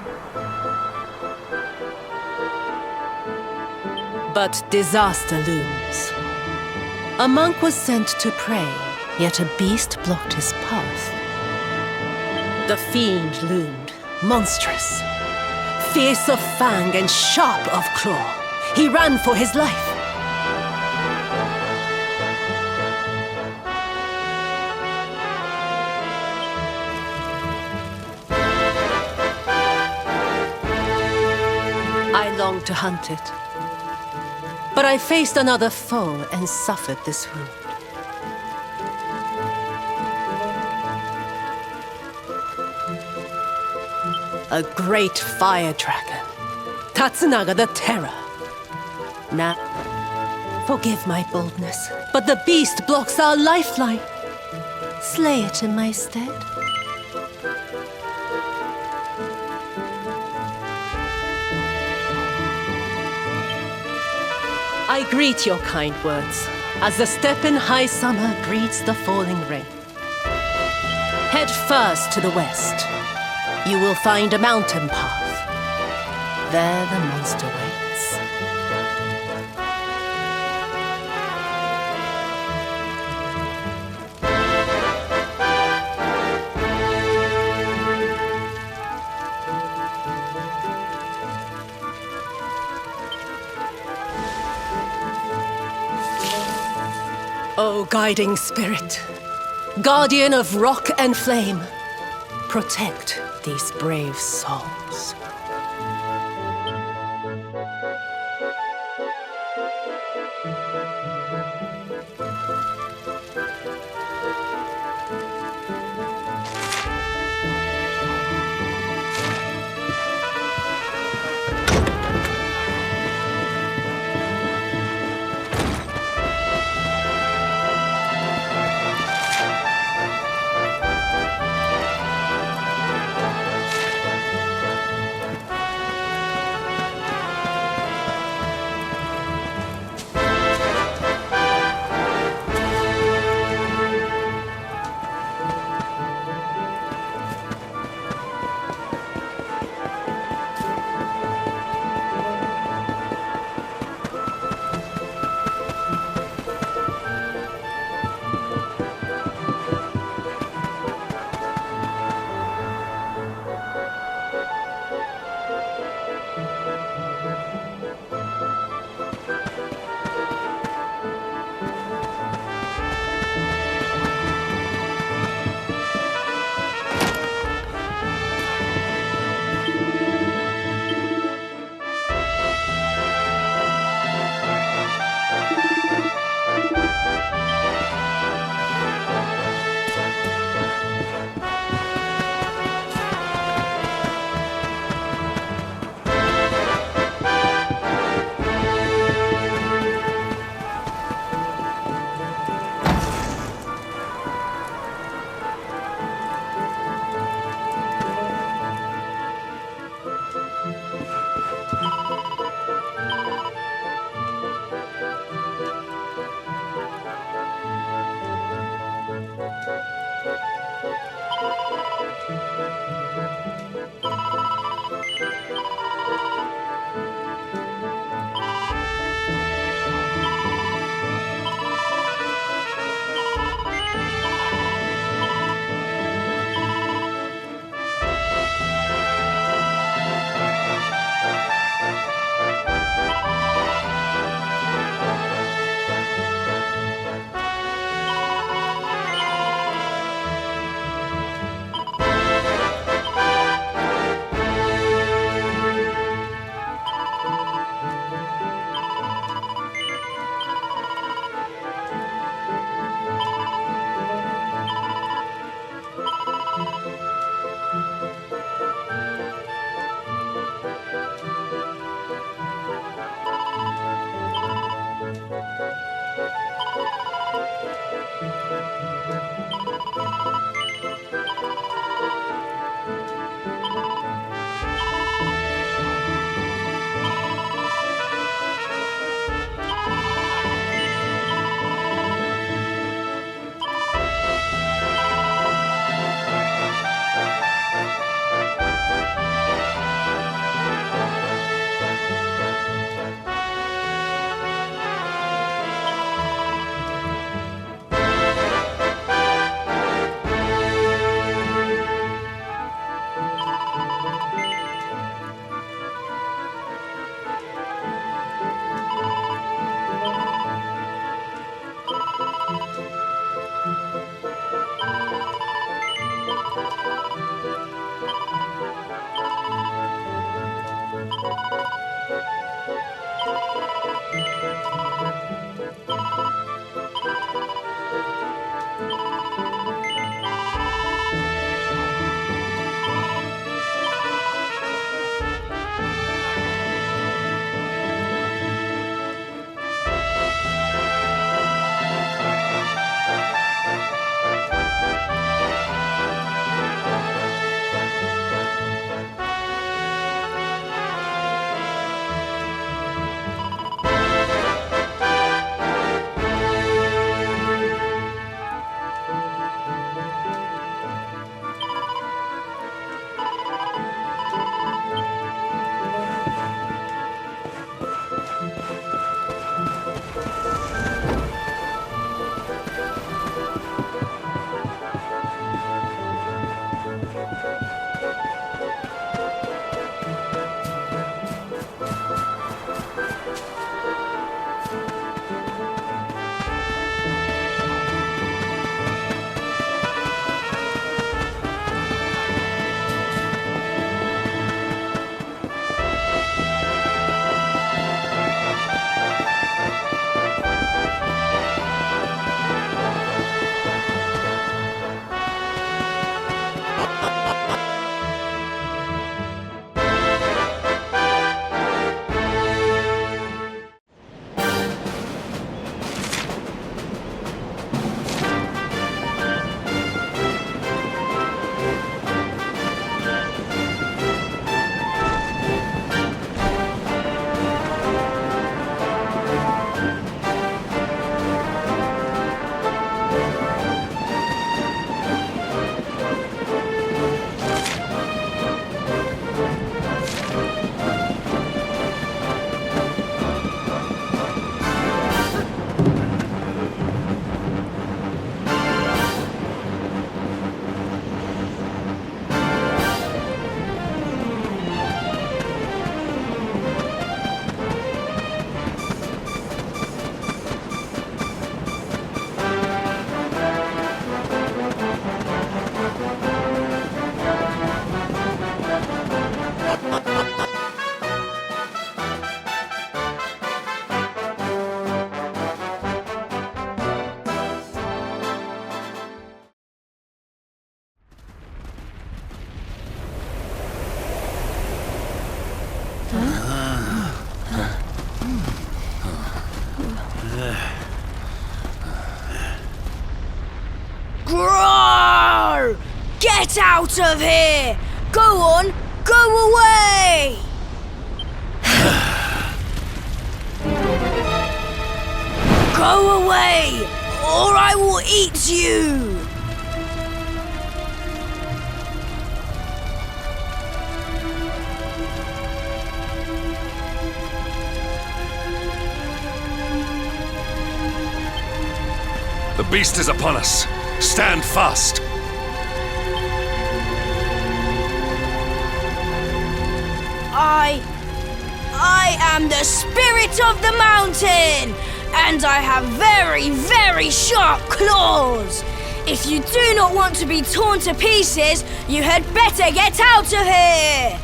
But disaster looms. A monk was sent to pray, yet a beast blocked his path. The fiend loomed, monstrous. Fierce of fang and sharp of claw. He ran for his life. I longed to hunt it. But I faced another foe and suffered this wound. A great fire dragon. Tatsunaga the Terror. Now, forgive my boldness, but the beast blocks our lifeline. Slay it in my stead. I greet your kind words, as the steppe in high summer greets the falling rain. Head first to the west. You will find a mountain path. There the monster waits. O guiding spirit, guardian of rock and flame, protect these brave souls. Roar! Get out of here! Go on, go away! Go away, or I will eat you! The beast is upon us. Stand fast. I am the spirit of the mountain, and I have very, very sharp claws. If you do not want to be torn to pieces, you had better get out of here.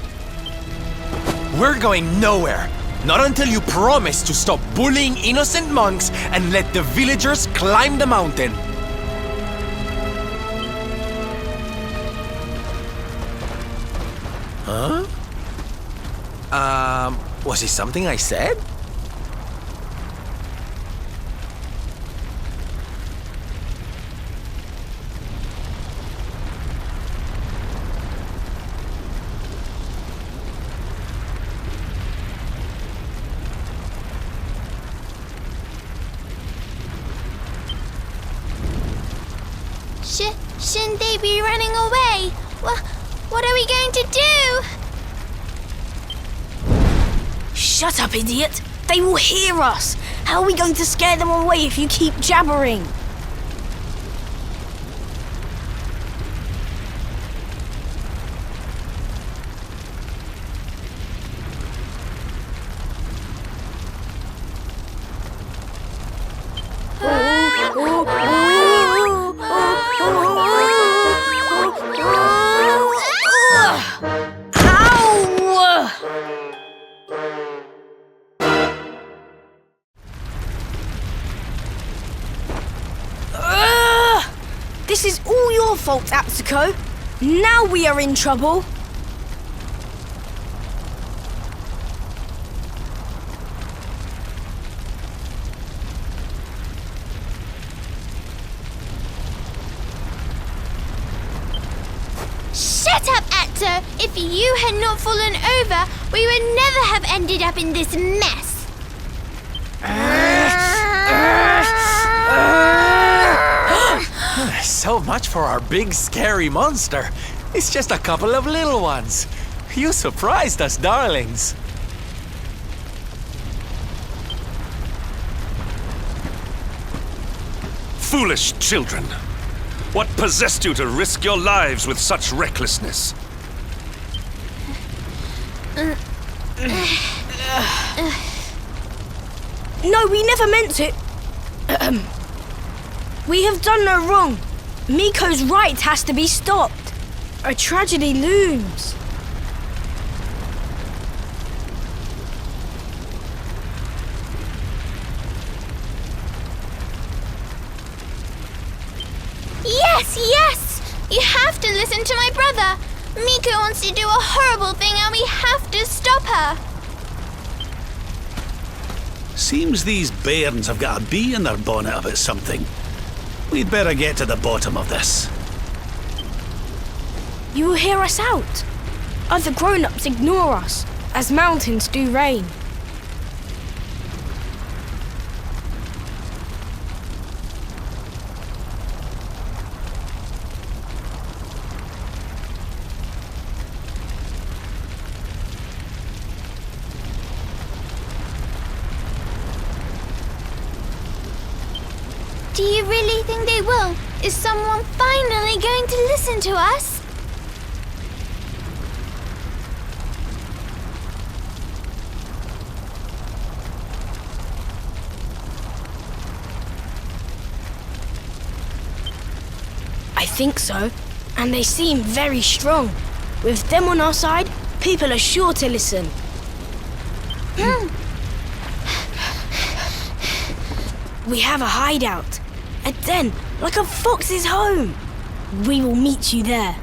We're going nowhere. Not until you promise to stop bullying innocent monks and let the villagers climb the mountain. Huh? Was it something I said? Shouldn't they be running away? What are we going to do? Shut up, idiot! They will hear us! How are we going to scare them away if you keep jabbering? fault, Apsico. Now we are in trouble. Shut up, Actor! If you had not fallen over, we would never have ended up in this mess. So much for our big scary monster. It's just a couple of little ones. You surprised us, darlings. Foolish children! What possessed you to risk your lives with such recklessness? No, we never meant to. We have done no wrong. Miko's right has to be stopped. A tragedy looms. Yes, yes! You have to listen to my brother. Miko wants to do a horrible thing and we have to stop her. Seems these bairns have got a bee in their bonnet about something. We'd better get to the bottom of this. You will hear us out. Other grown-ups ignore us, as mountains do rain. Do you really think they will? Is someone finally going to listen to us? I think so, and they seem very strong. With them on our side, people are sure to listen. We have a hideout, a den, like a fox's home. We will meet you there.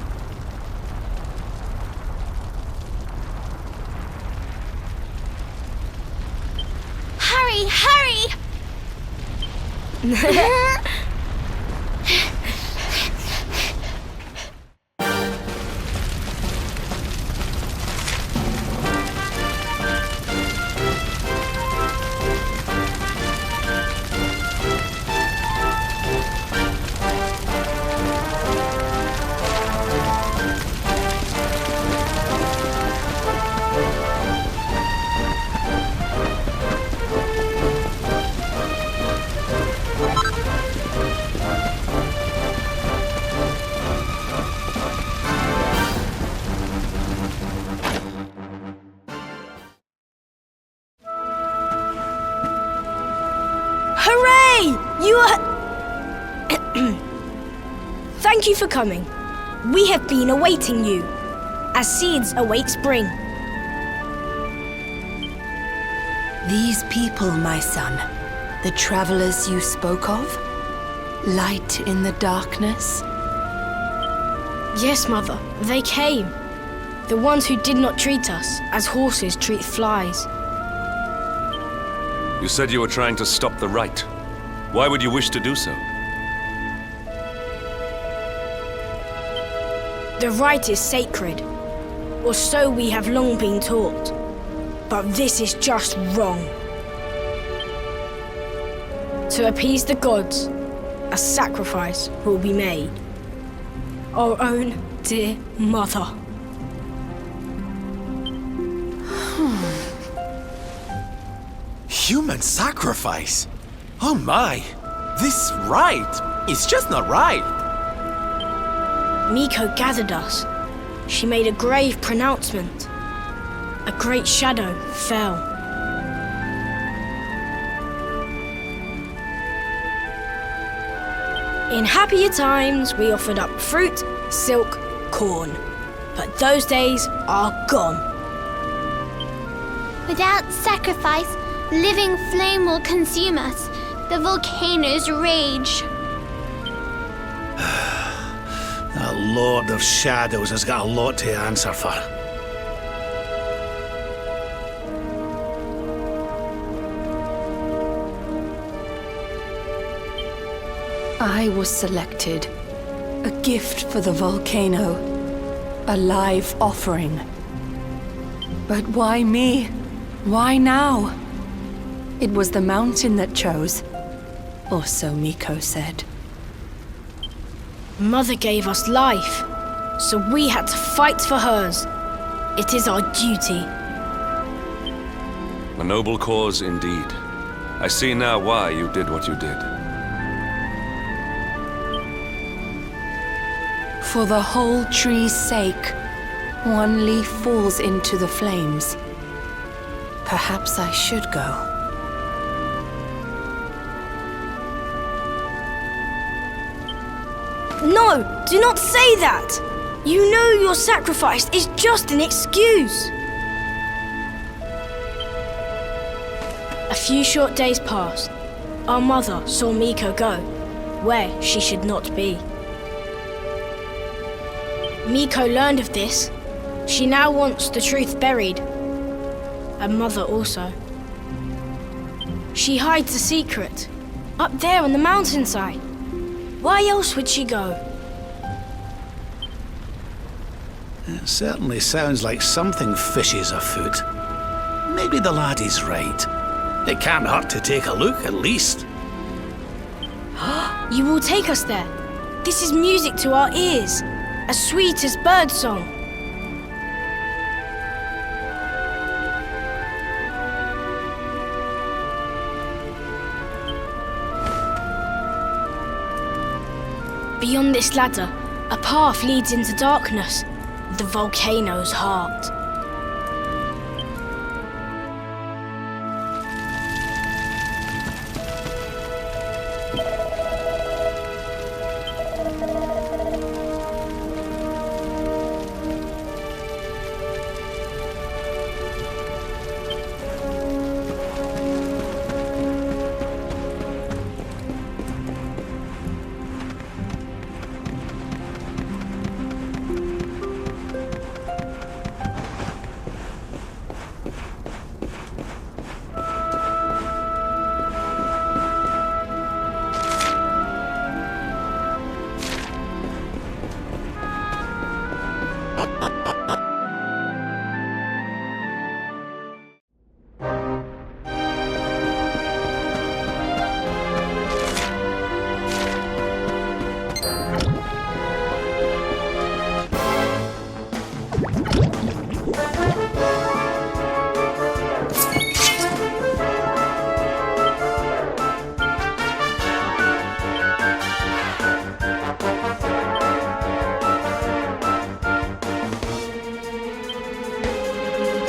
Hurry, hurry! Hooray! You are... Thank you for coming. We have been awaiting you, as seeds await spring. These people, my son, the travelers you spoke of? Light in the darkness? Yes, Mother, they came. The ones who did not treat us as horses treat flies. You said you were trying to stop the right. Why would you wish to do so? The right is sacred, or so we have long been taught. But this is just wrong. To appease the gods, a sacrifice will be made. Our own dear mother. Human sacrifice? Oh my! This right is just not right. Miko gathered us. She made a grave pronouncement. A great shadow fell. In happier times, we offered up fruit, silk, corn. But those days are gone. Without sacrifice, living flame will consume us. The volcanoes rage. Lord of Shadows has got a lot to answer for. I was selected. A gift for the volcano. A live offering. But why me? Why now? It was the mountain that chose. Or so Miko said. Mother gave us life, so we had to fight for hers. It is our duty. A noble cause indeed. I see now why you did what you did. For the whole tree's sake, one leaf falls into the flames. Perhaps I should go. No, do not say that! You know your sacrifice is just an excuse. A few short days passed. Our mother saw Miko go, where she should not be. Miko learned of this. She now wants the truth buried. And Mother also. She hides a secret, up there on the mountainside. Why else would she go? It certainly sounds like something fishy is afoot. Maybe the laddie's right. It can't hurt to take a look, at least. You will take us there. This is music to our ears, as sweet as birdsong. Beyond this ladder, a path leads into darkness, the volcano's heart.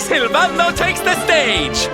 Silvano takes the stage!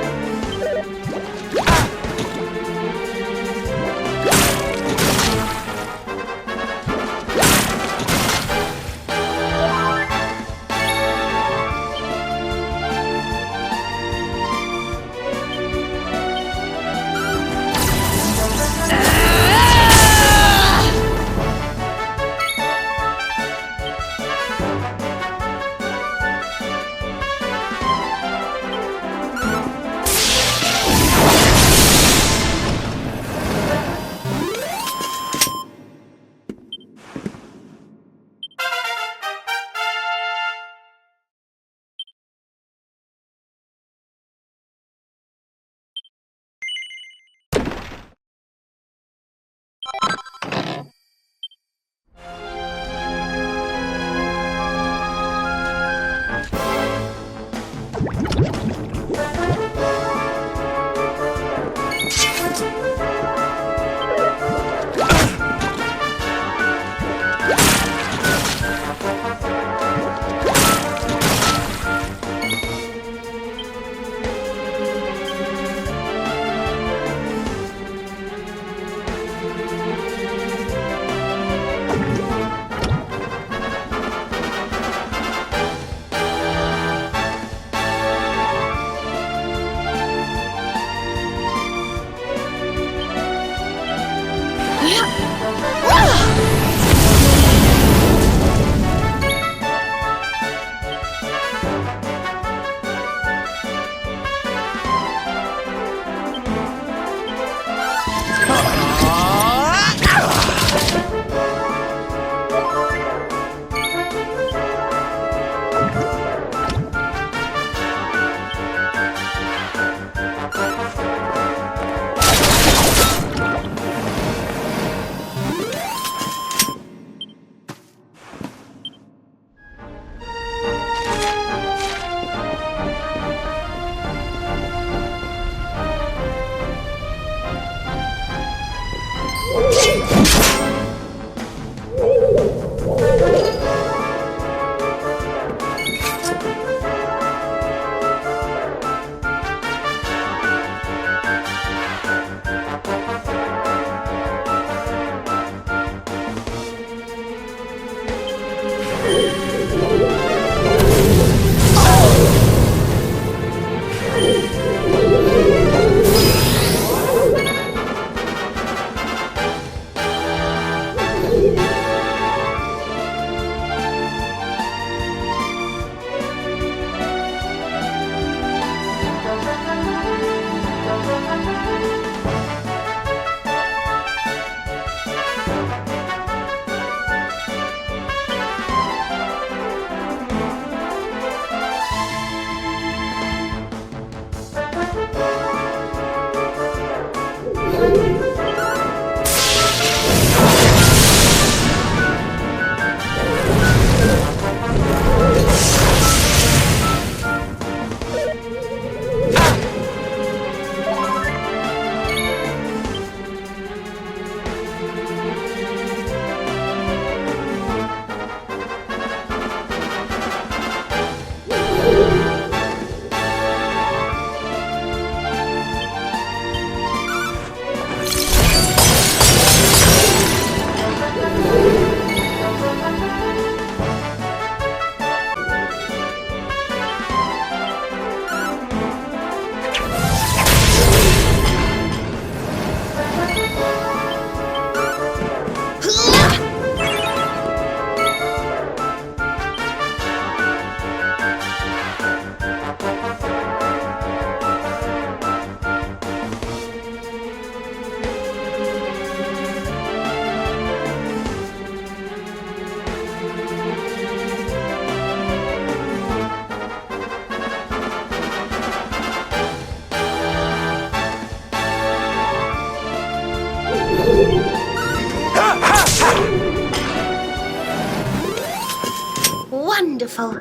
Wonderful.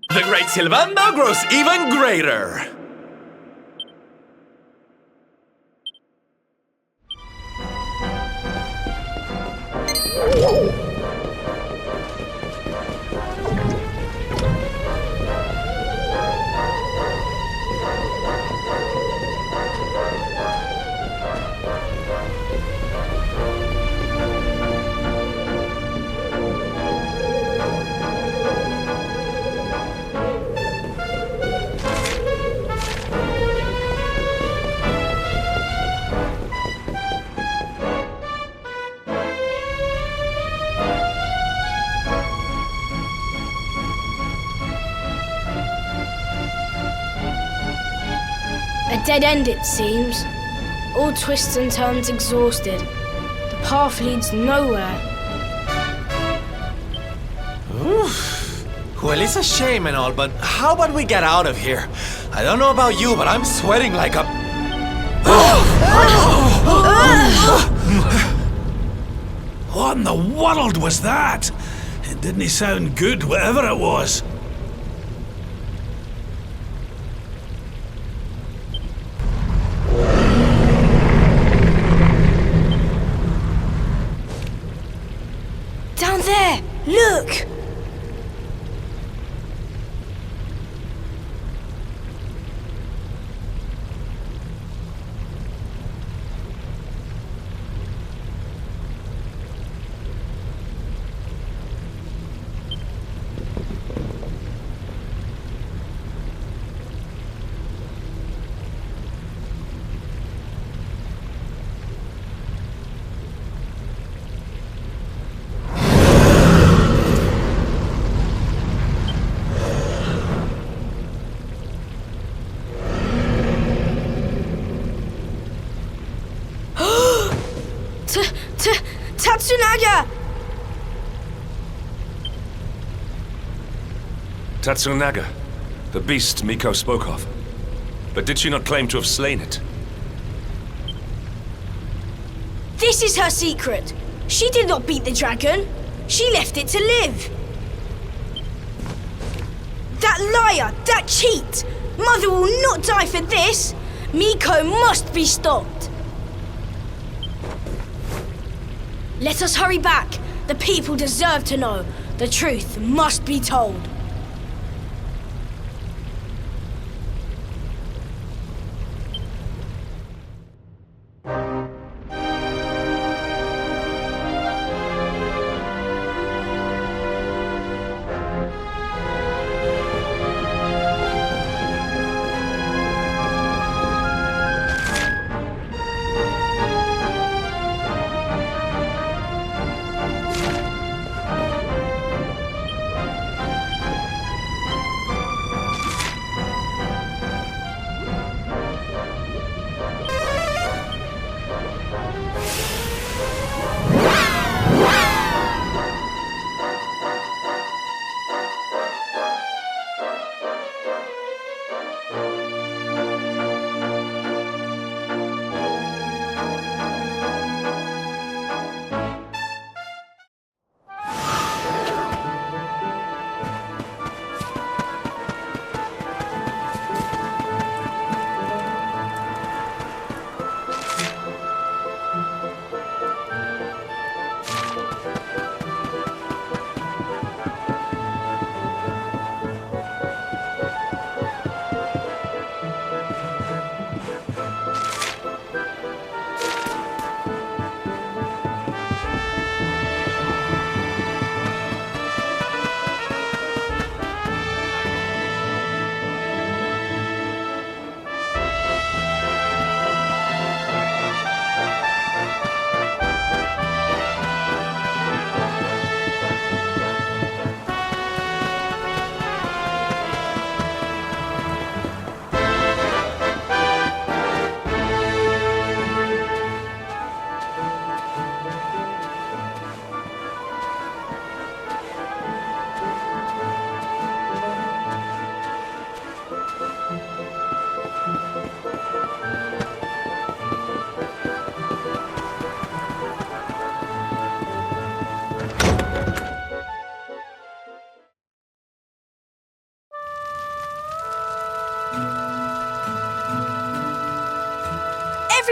The great Silvando grows even greater. A dead end, it seems. All twists and turns exhausted. The path leads nowhere. Oof. Well, it's a shame and all, but how about we get out of here? I don't know about you, but I'm sweating like a... What in the world was that? It didn't sound good, whatever it was. Down there! Look! Tatsunaga! Tatsunaga, the beast Miko spoke of. But did she not claim to have slain it? This is her secret. She did not beat the dragon. She left it to live. That liar! That cheat! Mother will not die for this! Miko must be stopped! Let us hurry back. The people deserve to know. The truth must be told.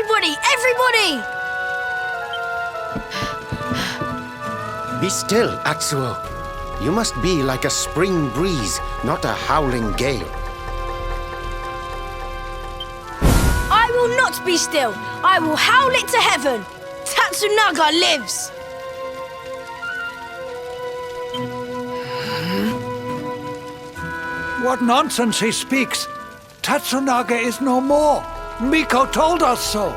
Everybody! Everybody! Be still, Atsuo. You must be like a spring breeze, not a howling gale. I will not be still. I will howl it to heaven. Tatsunaga lives. What nonsense he speaks! Tatsunaga is no more! Miko told us so!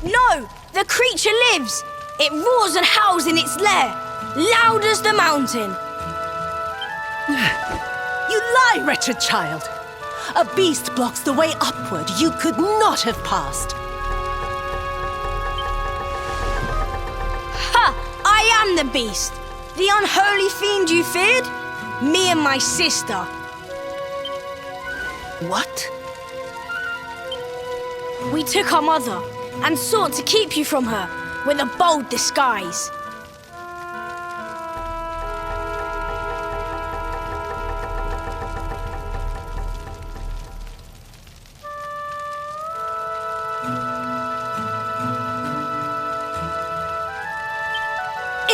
No! The creature lives! It roars and howls in its lair, loud as the mountain. You lie, wretched child! A beast blocks the way upward. You could not have passed. Ha! I am the beast! The unholy fiend you feared? Me and my sister. What? We took our mother and sought to keep you from her with a bold disguise.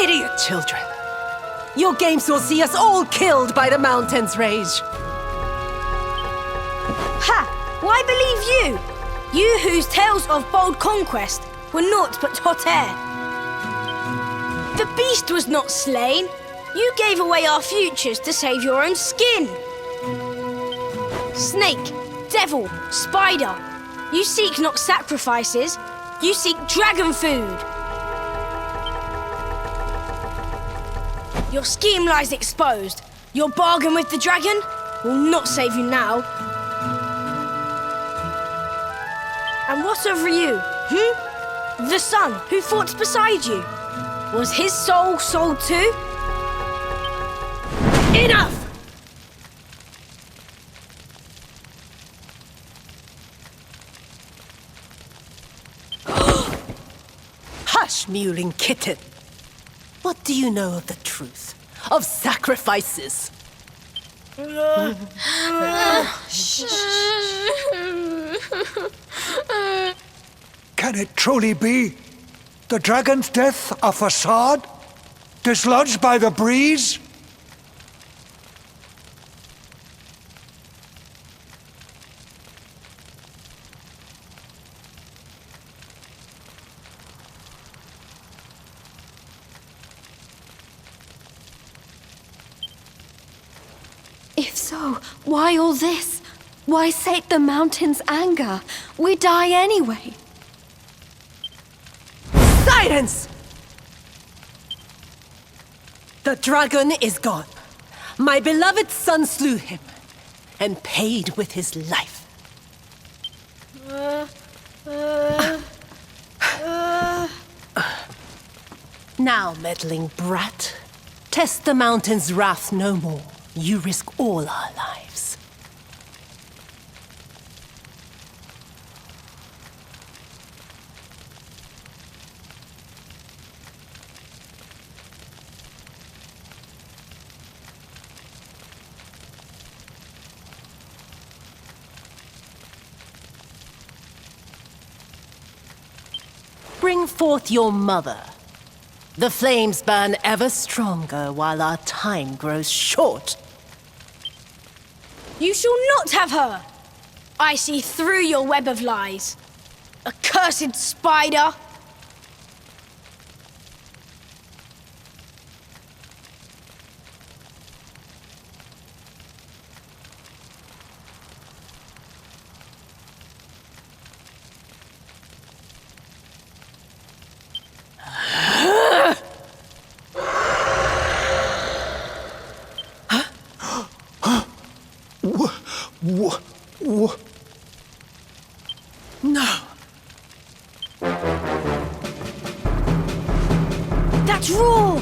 Idiot children! Your games will see us all killed by the mountain's rage. Ha! Why believe you? You whose tales of bold conquest were naught but hot air. The beast was not slain. You gave away our futures to save your own skin. Snake, devil, spider. You seek not sacrifices. You seek dragon food. Your scheme lies exposed. Your bargain with the dragon will not save you now. And what of Ryu, The son who fought beside you. Was his soul sold too? Enough! Hush, mewling kitten. What do you know of the truth? Of sacrifices? Can it truly be? The dragon's death a facade? Dislodged by the breeze? If so, why all this? Why sate the mountain's anger? We die anyway. Silence! The dragon is gone. My beloved son slew him, and paid with his life. Now, meddling brat, test the mountain's wrath no more. You risk all our lives. Bring forth your mother. The flames burn ever stronger while our time grows short. You shall not have her! I see through your web of lies. Accursed spider! No. That's raw!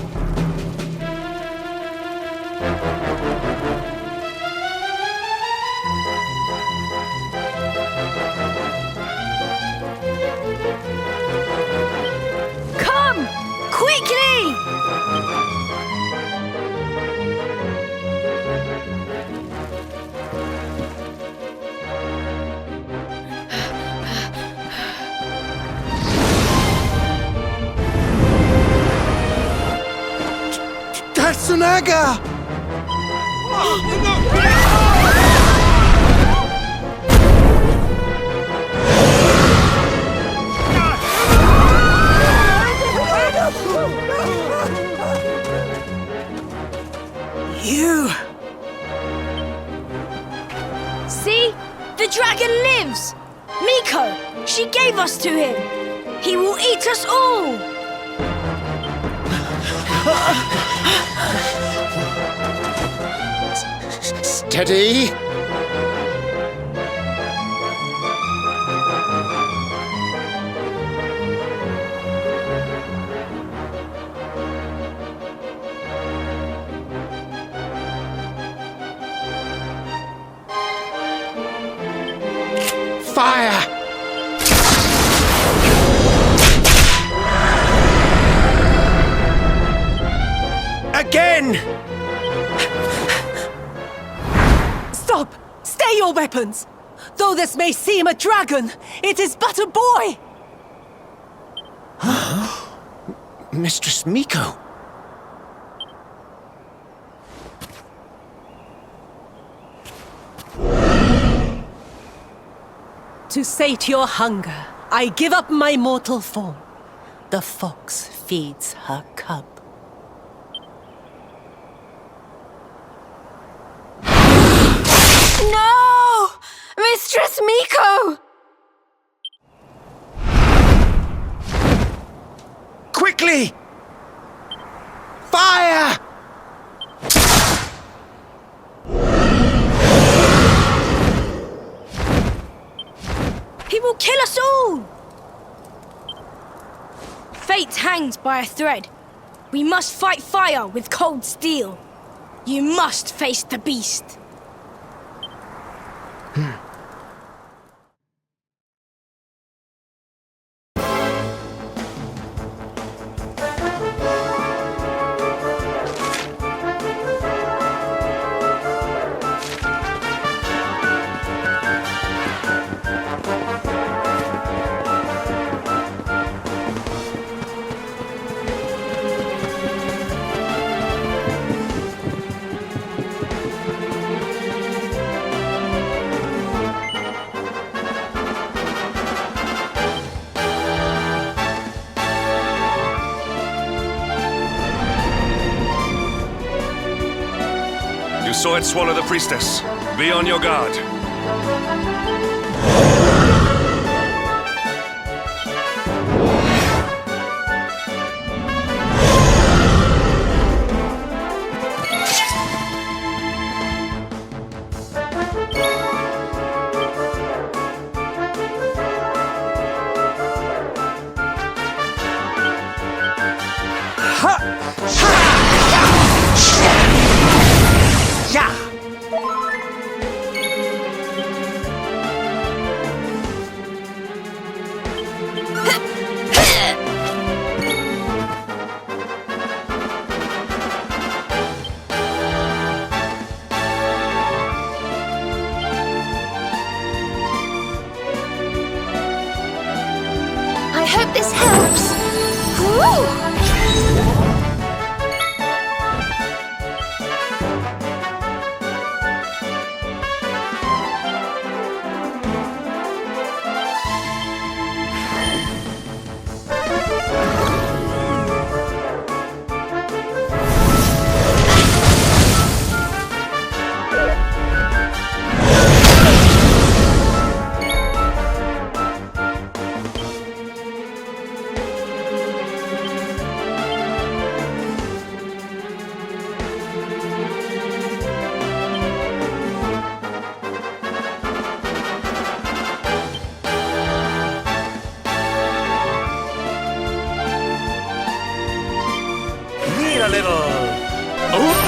Come! Quickly! Katsunaga! You! See? The dragon lives! Miko! She gave us to him! He will eat us all! Steady! Fire! Again! Stop! Stay your weapons! Though this may seem a dragon, it is but a boy! Mistress Miko! To sate your hunger, I give up my mortal form. The fox feeds her cub. No! Mistress Miko! Quickly! Fire! He will kill us all! Fate hangs by a thread. We must fight fire with cold steel. You must face the beast. You saw it swallow the priestess. Be on your guard. I hope this helps. Woo! Need a little... Oh!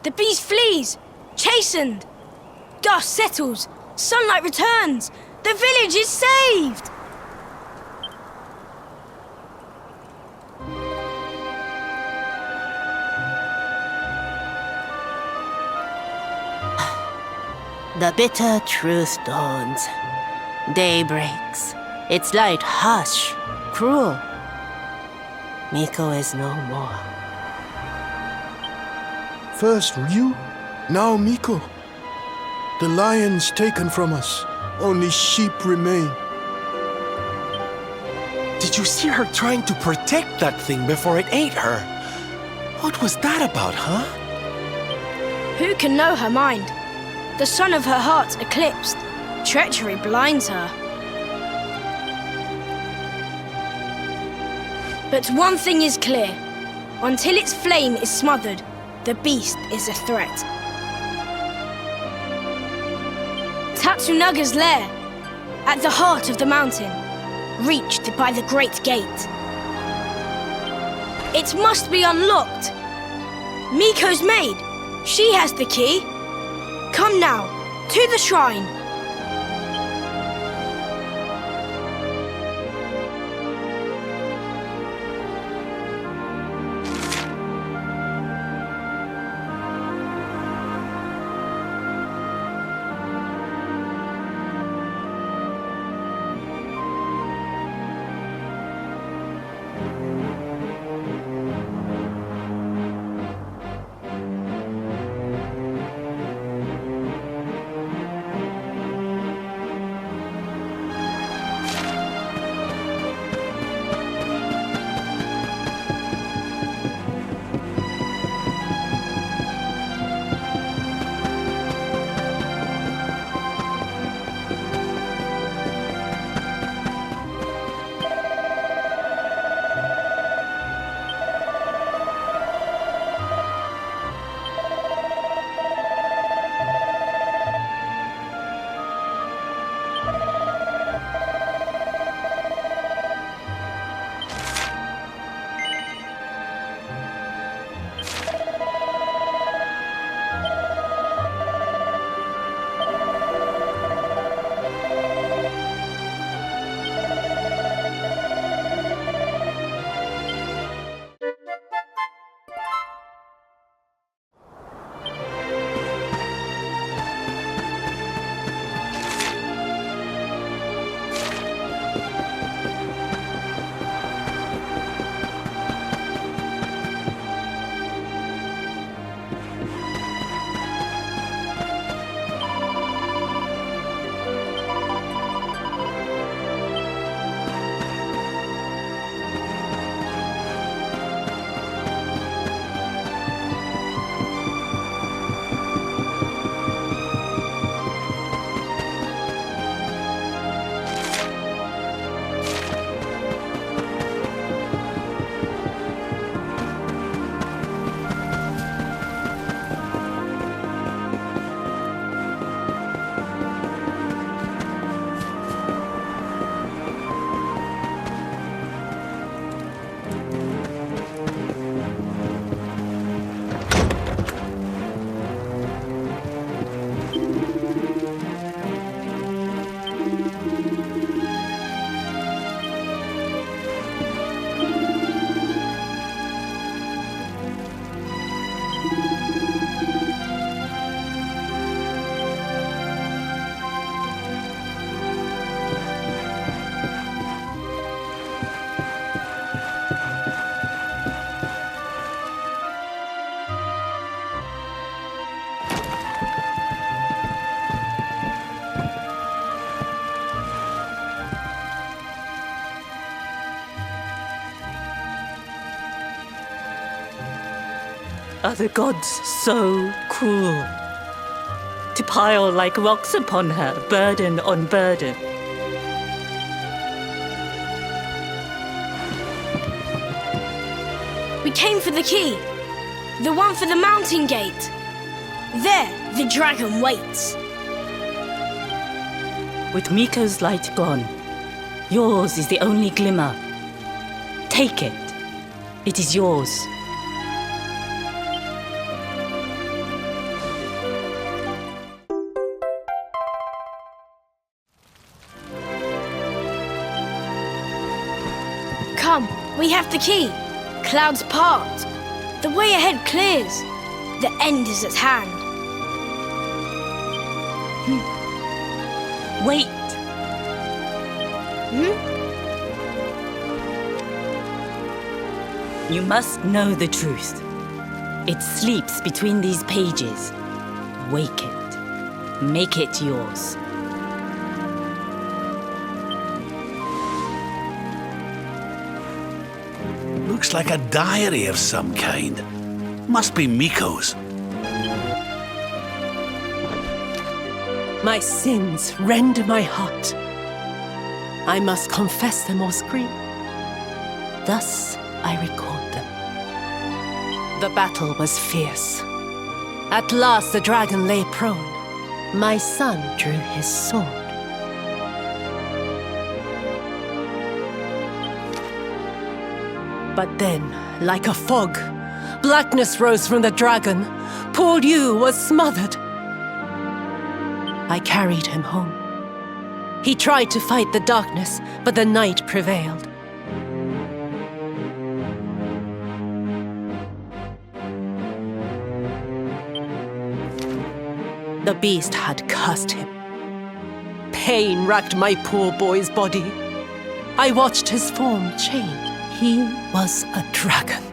The beast flees, chastened. Dust settles, sunlight returns. The village is saved! The bitter truth dawns. Day breaks. Its light harsh, cruel. Miko is no more. First Ryu, now Miko. The lion's taken from us. Only sheep remain. Did you see her trying to protect that thing before it ate her? What was that about, huh? Who can know her mind? The sun of her heart eclipsed. Treachery blinds her. But one thing is clear. Until its flame is smothered, the beast is a threat. Tatsunaga's lair, at the heart of the mountain, reached by the great gate. It must be unlocked. Miko's maid, she has the key. Come now, to the shrine. Are the gods so cruel? To pile like rocks upon her, burden on burden. We came for the key. The one for the mountain gate. There, the dragon waits. With Miko's light gone, yours is the only glimmer. Take it. It is yours. We have the key. Clouds part. The way ahead clears. The end is at hand. Wait. You must know the truth. It sleeps between these pages. Wake it. Make it yours. Looks like a diary of some kind. Must be Miko's. My sins rend my heart. I must confess them or scream. Thus I record them. The battle was fierce. At last the dragon lay prone. My son drew his sword. But then, like a fog, blackness rose from the dragon. Poor Yu was smothered. I carried him home. He tried to fight the darkness, but the night prevailed. The beast had cursed him. Pain racked my poor boy's body. I watched his form change. He was a dragon.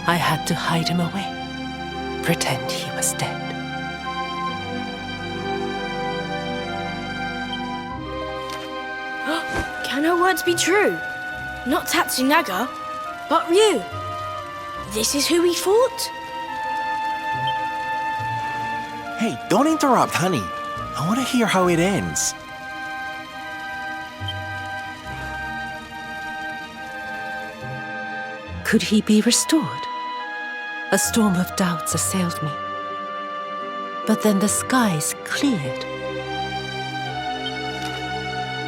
I had to hide him away, pretend he was dead. Can her words be true? Not Tatsunaga, but Ryu. This is who we fought? Hey, don't interrupt, honey. I want to hear how it ends. Could he be restored? A storm of doubts assailed me. But then the skies cleared.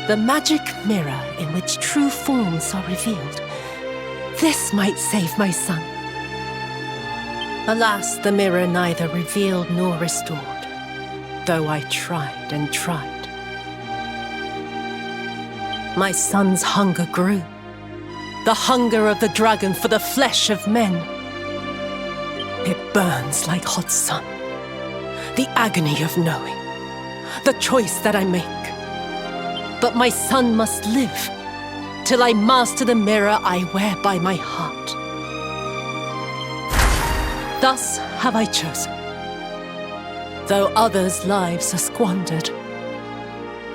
The magic mirror in which true forms are revealed. This might save my son. Alas, the mirror neither revealed nor restored, though I tried and tried. My son's hunger grew. The hunger of the dragon for the flesh of men. It burns like hot sun. The agony of knowing. The choice that I make. But my son must live, till I master the mirror I wear by my heart. Thus have I chosen. Though others' lives are squandered,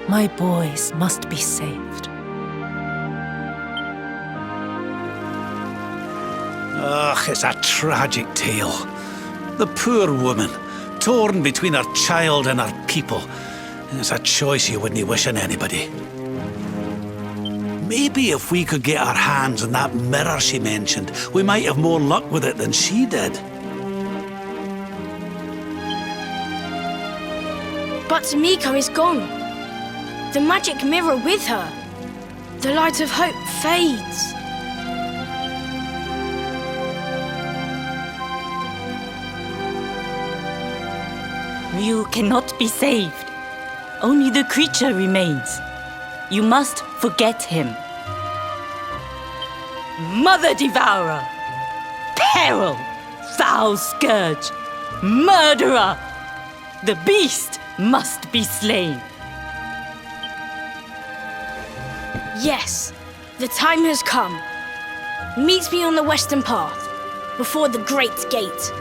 my boys must be saved. Ugh, it's a tragic tale. The poor woman, torn between her child and her people. It's a choice you wouldn't wish on anybody. Maybe if we could get our hands on that mirror she mentioned, we might have more luck with it than she did. But Miko is gone. The magic mirror with her. The light of hope fades. Ryu cannot be saved. Only the creature remains. You must forget him. Mother Devourer! Peril! Foul Scourge! Murderer! The beast must be slain. Yes, the time has come. Meet me on the western path, before the great gate.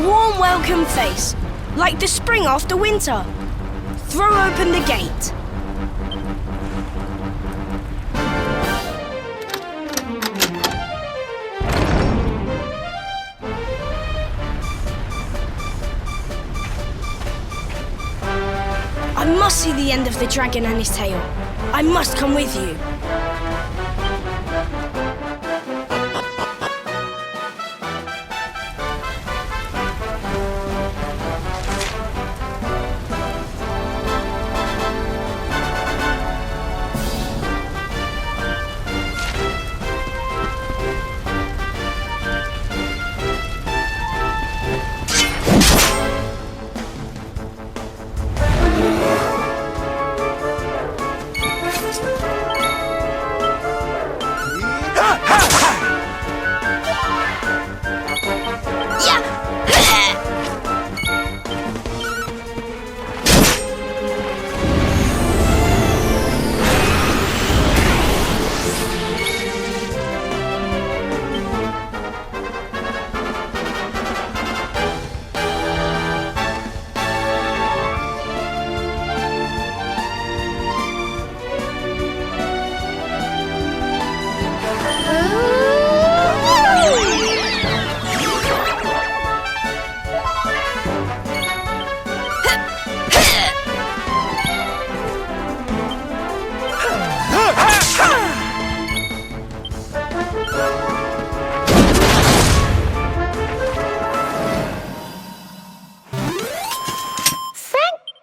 warm welcome face, like the spring after winter. Throw open the gate. I must see the end of the dragon and his tail. I must come with you.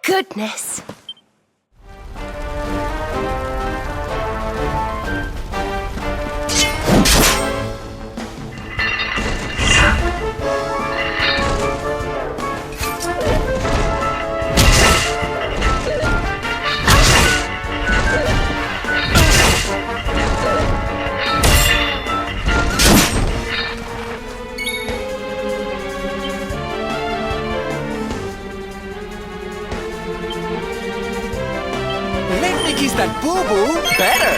Goodness. Is that boo-boo better?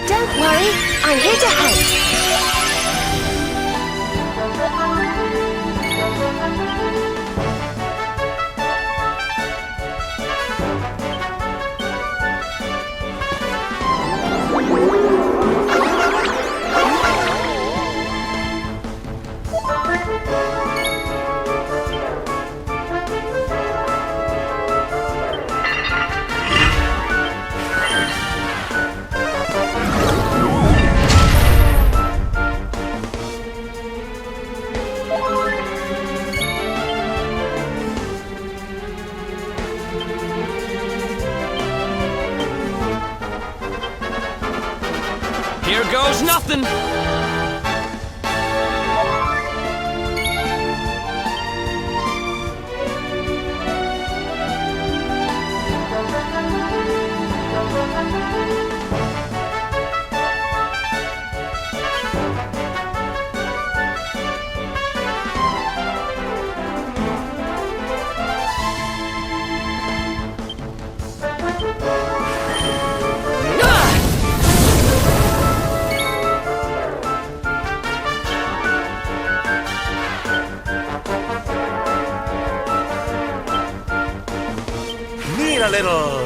Don't worry, I'm here to help. Here goes nothing! A little...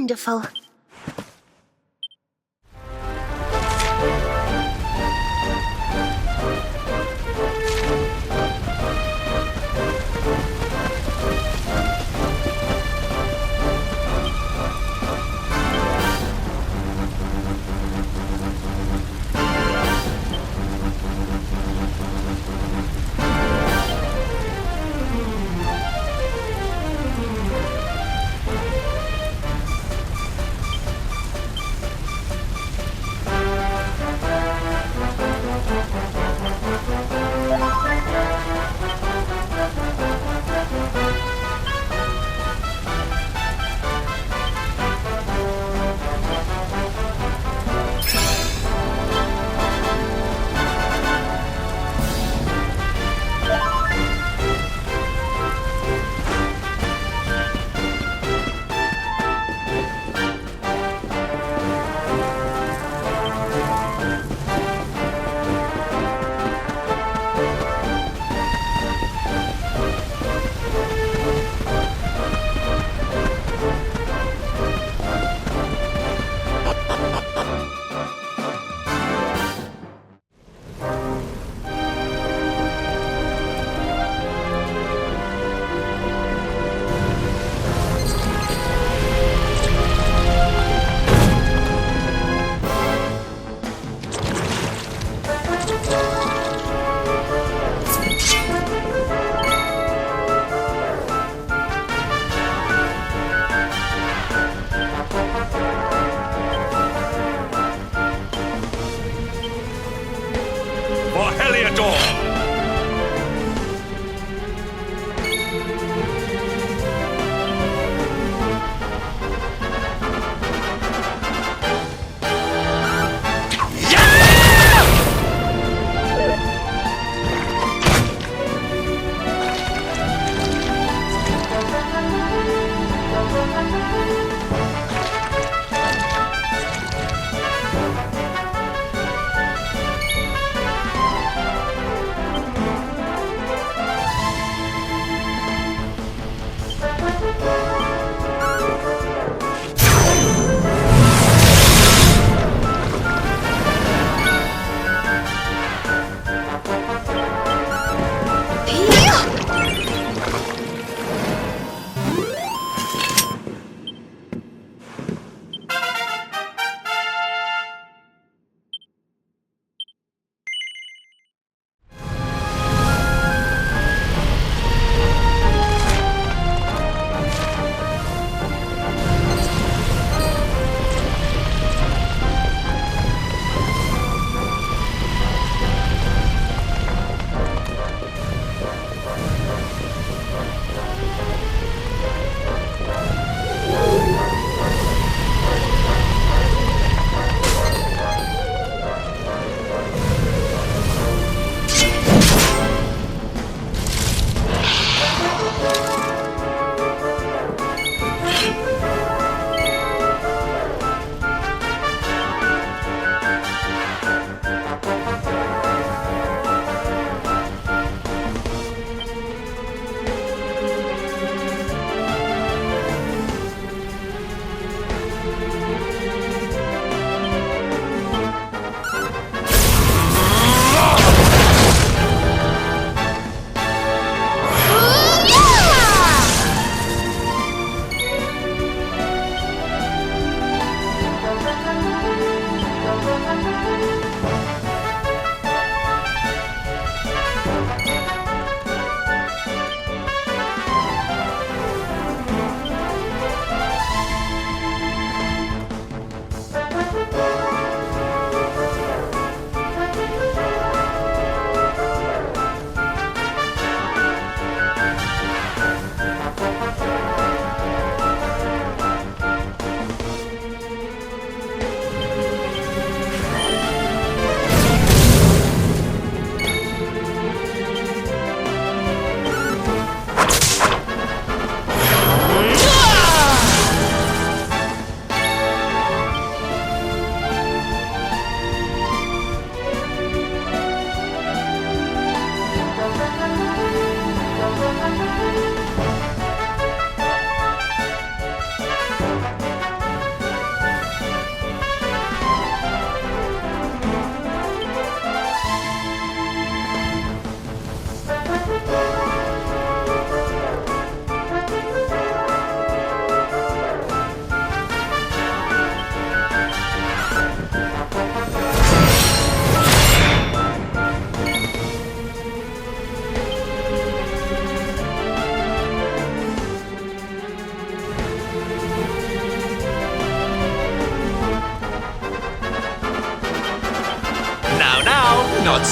wonderful.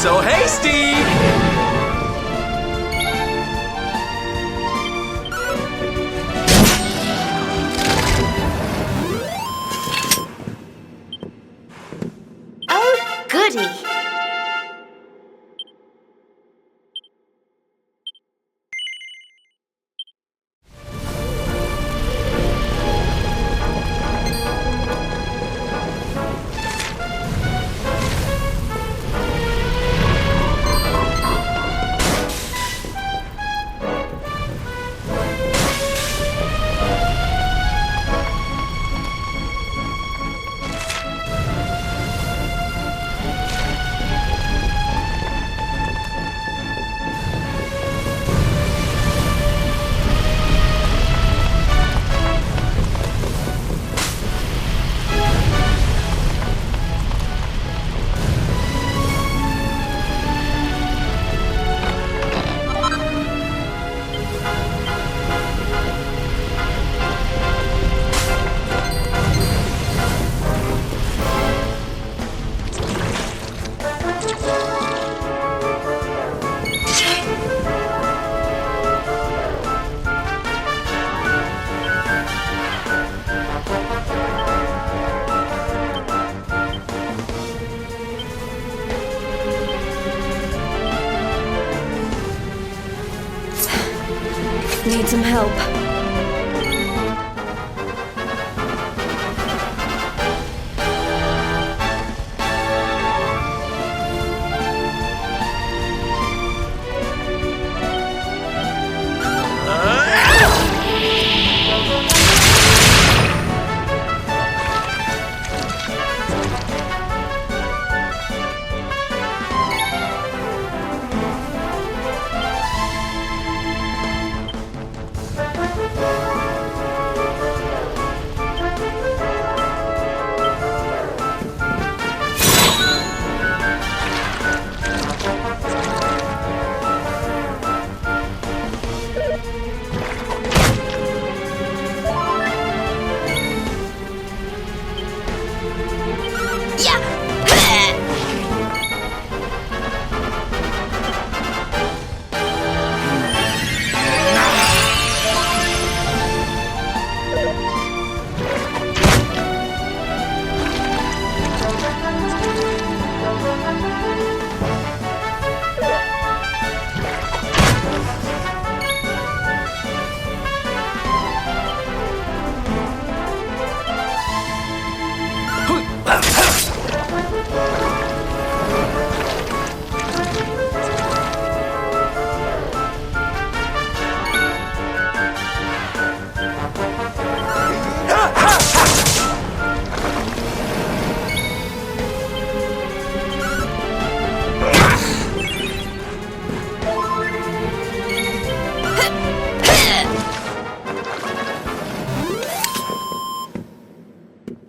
so hasty! Oh, goody. Need some help.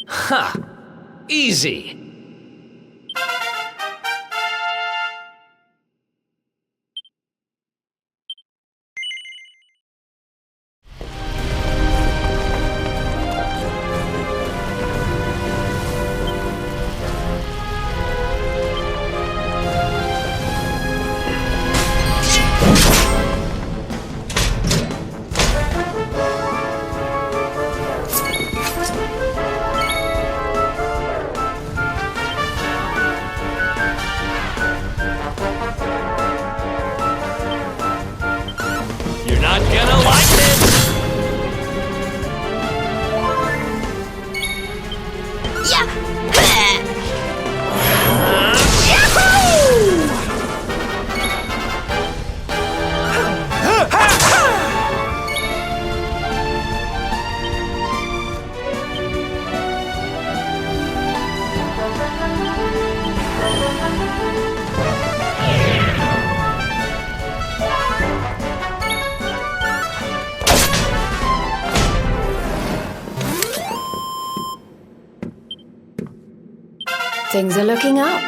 Ha! Easy! Not gonna like this! Things are looking up.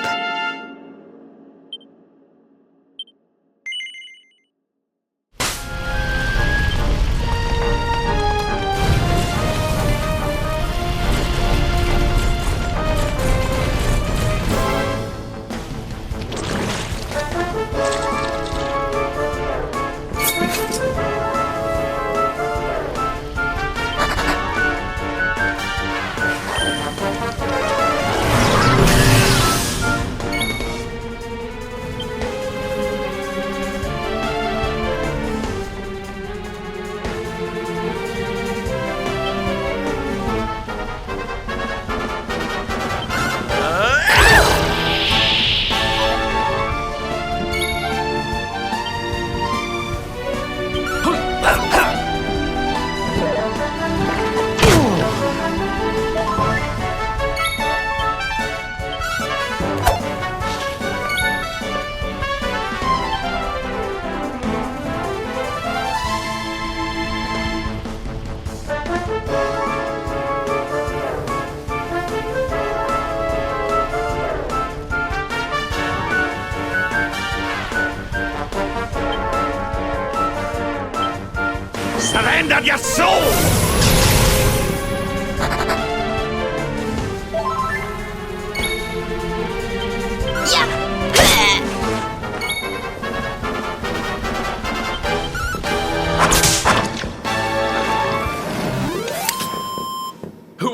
surrender your soul!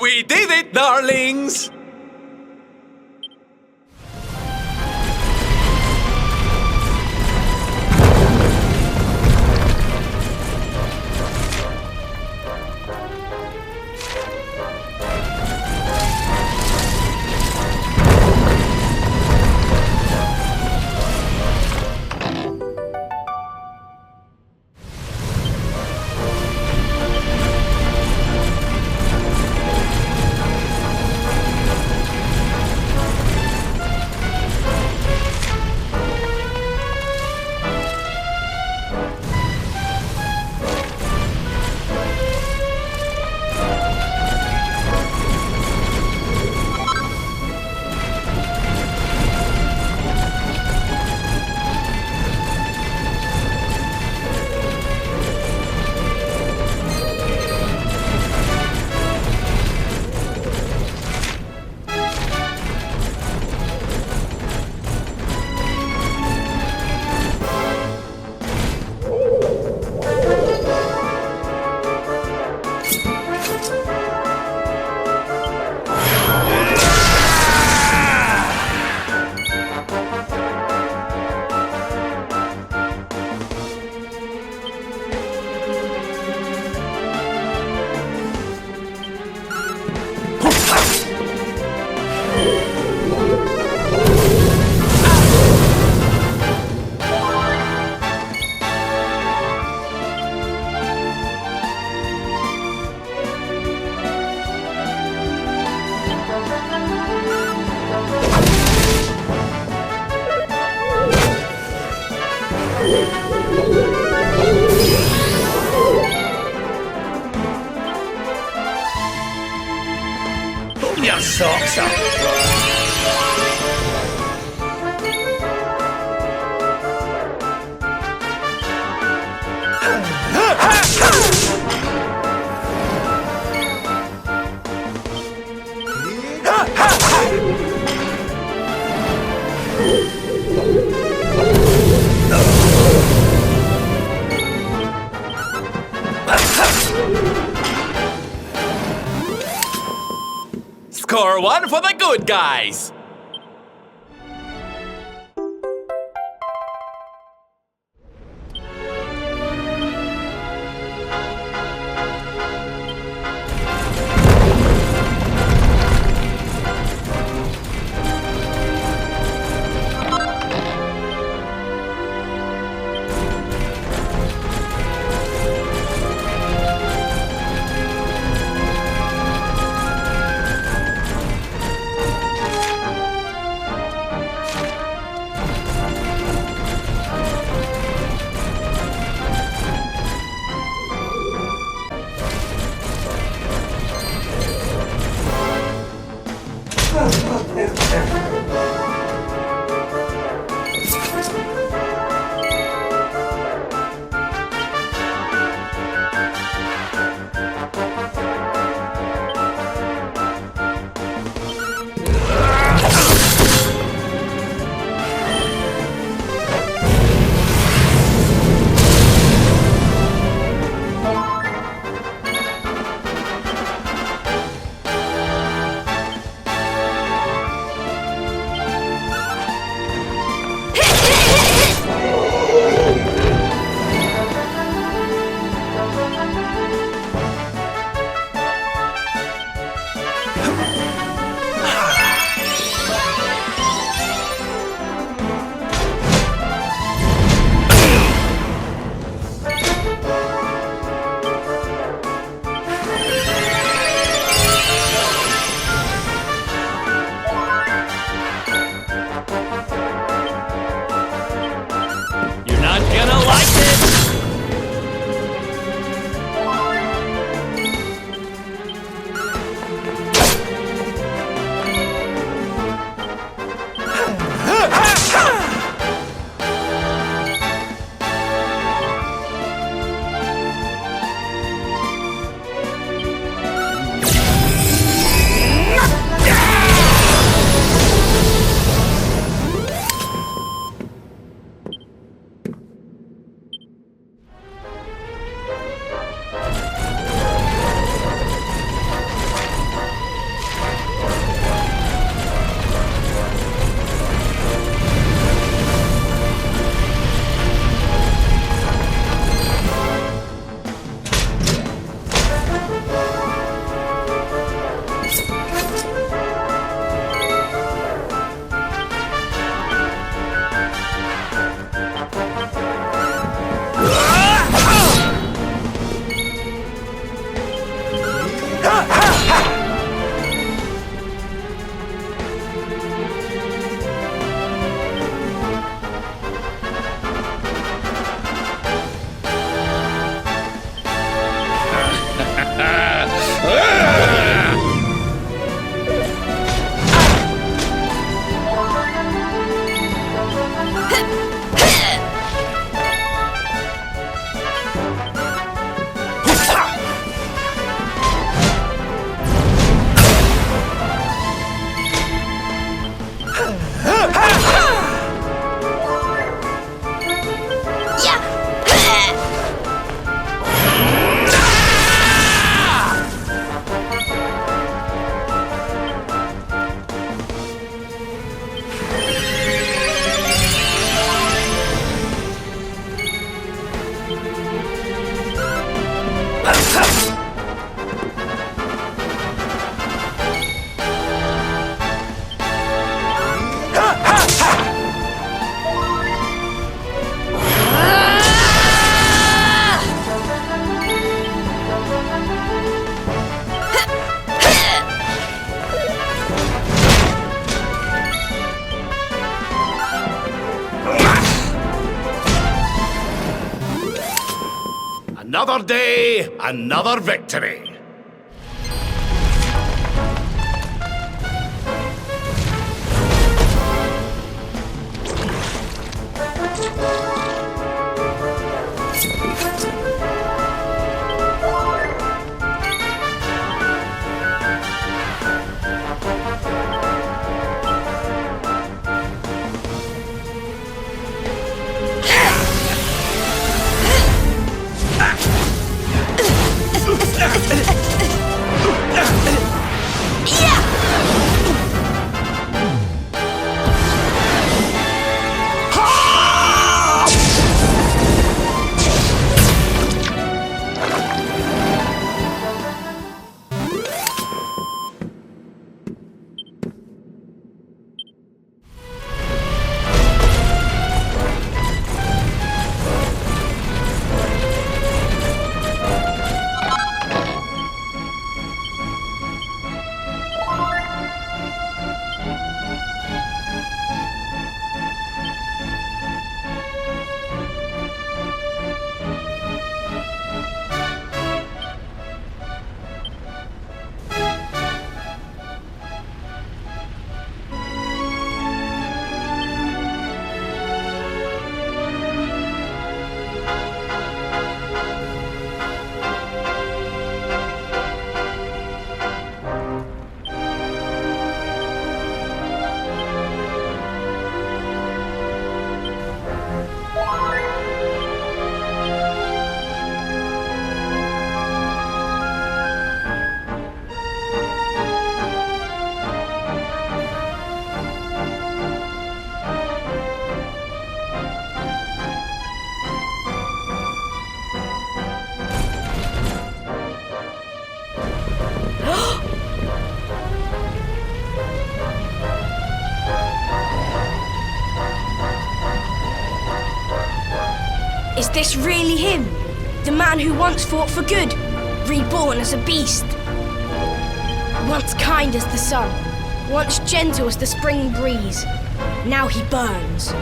We did it, darlings! Pull your socks up! Score one for the good guys! Another day, another victory. Is this really him? The man who once fought for good, reborn as a beast? Once kind as the sun, once gentle as the spring breeze, now he burns,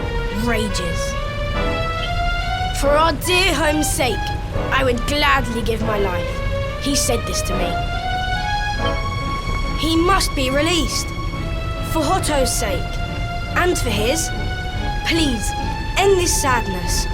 rages. For our dear home's sake, I would gladly give my life. He said this to me. He must be released. For Hotto's sake, and for his. Please, end this sadness.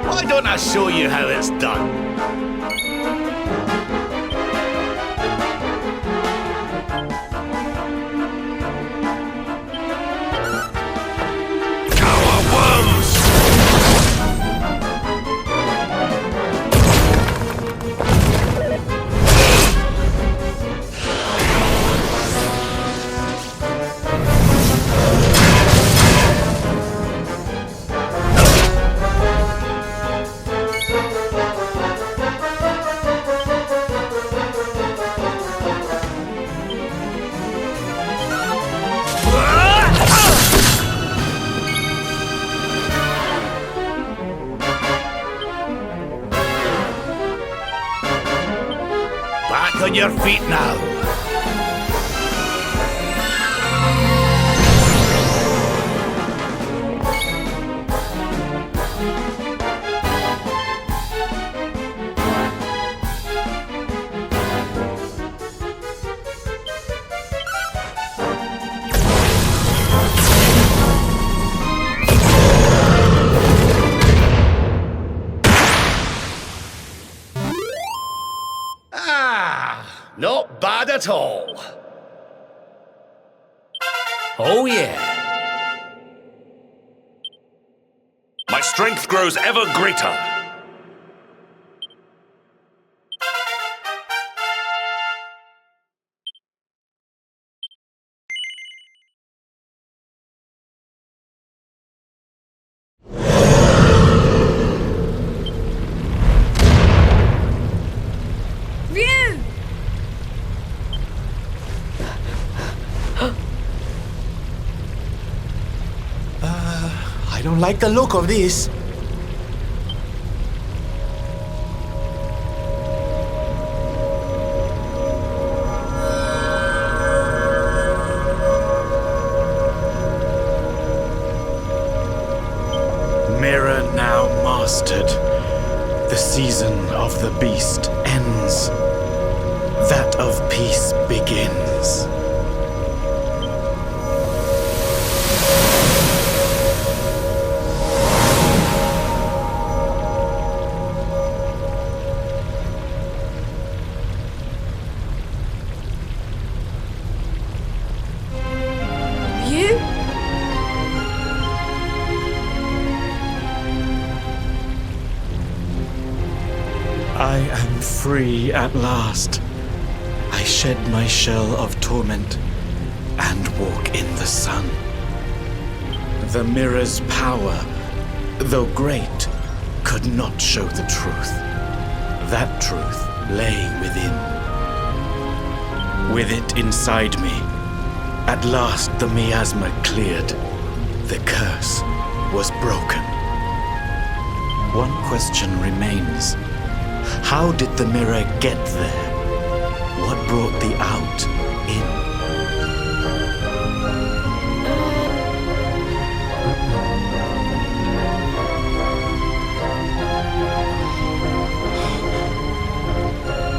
Why don't I show you how it's done? Back on your feet now. Not bad at all. Oh, yeah. My strength grows ever greater. I don't like the look of this. Mirror now mastered. The season of the beast ends. That of peace begins. I am free at last. I shed my shell of torment and walk in the sun. The mirror's power, though great, could not show the truth. That truth lay within. With it inside me, at last the miasma cleared. The curse was broken. One question remains. How did the mirror get there? What brought the out in?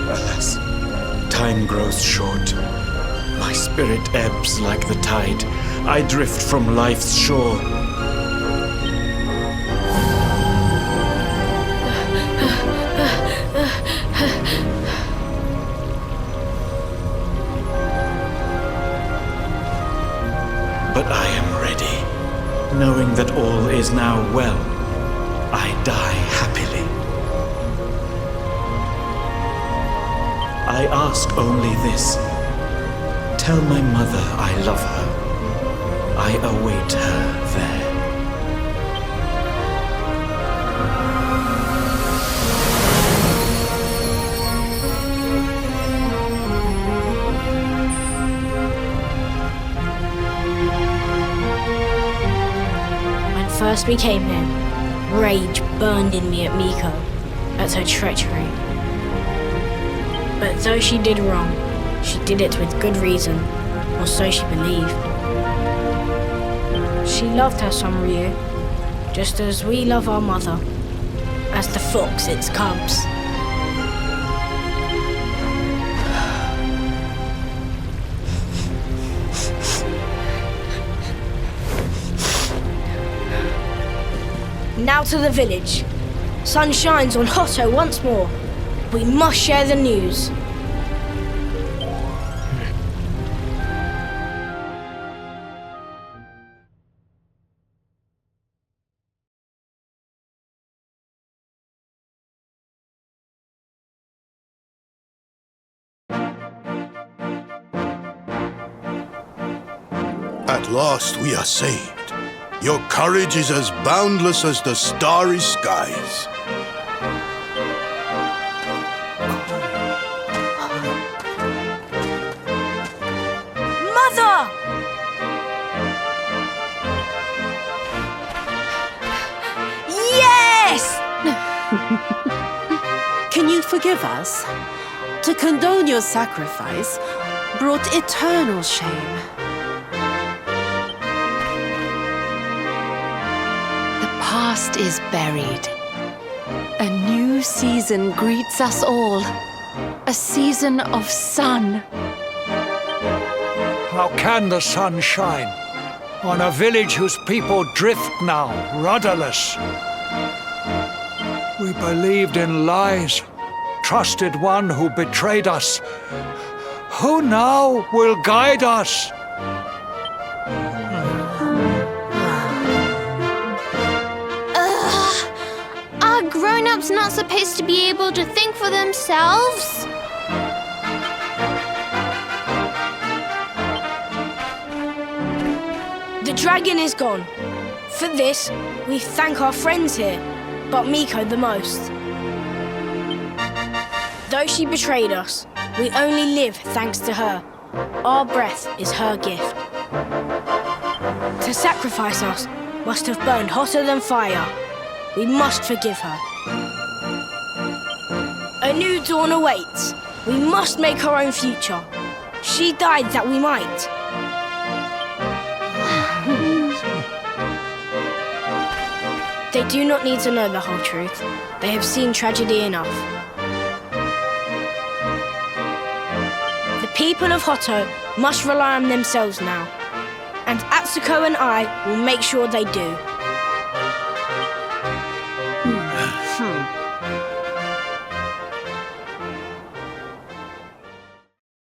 Alas, time grows short. My spirit ebbs like the tide. I drift from life's shore. But I am ready. Knowing that all is now well, I die happily. I ask only this. Tell my mother I love her. I await her there. first we came here, rage burned in me at Miko, at her treachery. But though she did wrong, she did it with good reason, or so she believed. She loved her son Ryu, just as we love our mother, as the fox its cubs. Now to the village. Sun shines on Hotto once more. We must share the news. At last we are saved. Your courage is as boundless as the starry skies. Mother! Yes! Can you forgive us? To condone your sacrifice brought eternal shame. The past is buried. A new season greets us all. A season of sun. How can the sun shine on a village whose people drift now, rudderless? We believed in lies, trusted one who betrayed us. Who now will guide us? Are grown-ups not supposed to be able to think for themselves? The dragon is gone. For this, we thank our friends here, but Miko the most. Though she betrayed us, we only live thanks to her. Our breath is her gift. To sacrifice us must have burned hotter than fire. We must forgive her. A new dawn awaits. We must make our own future. She died that we might. They do not need to know the whole truth. They have seen tragedy enough. The people of Hotto must rely on themselves now. And Atsuko and I will make sure they do.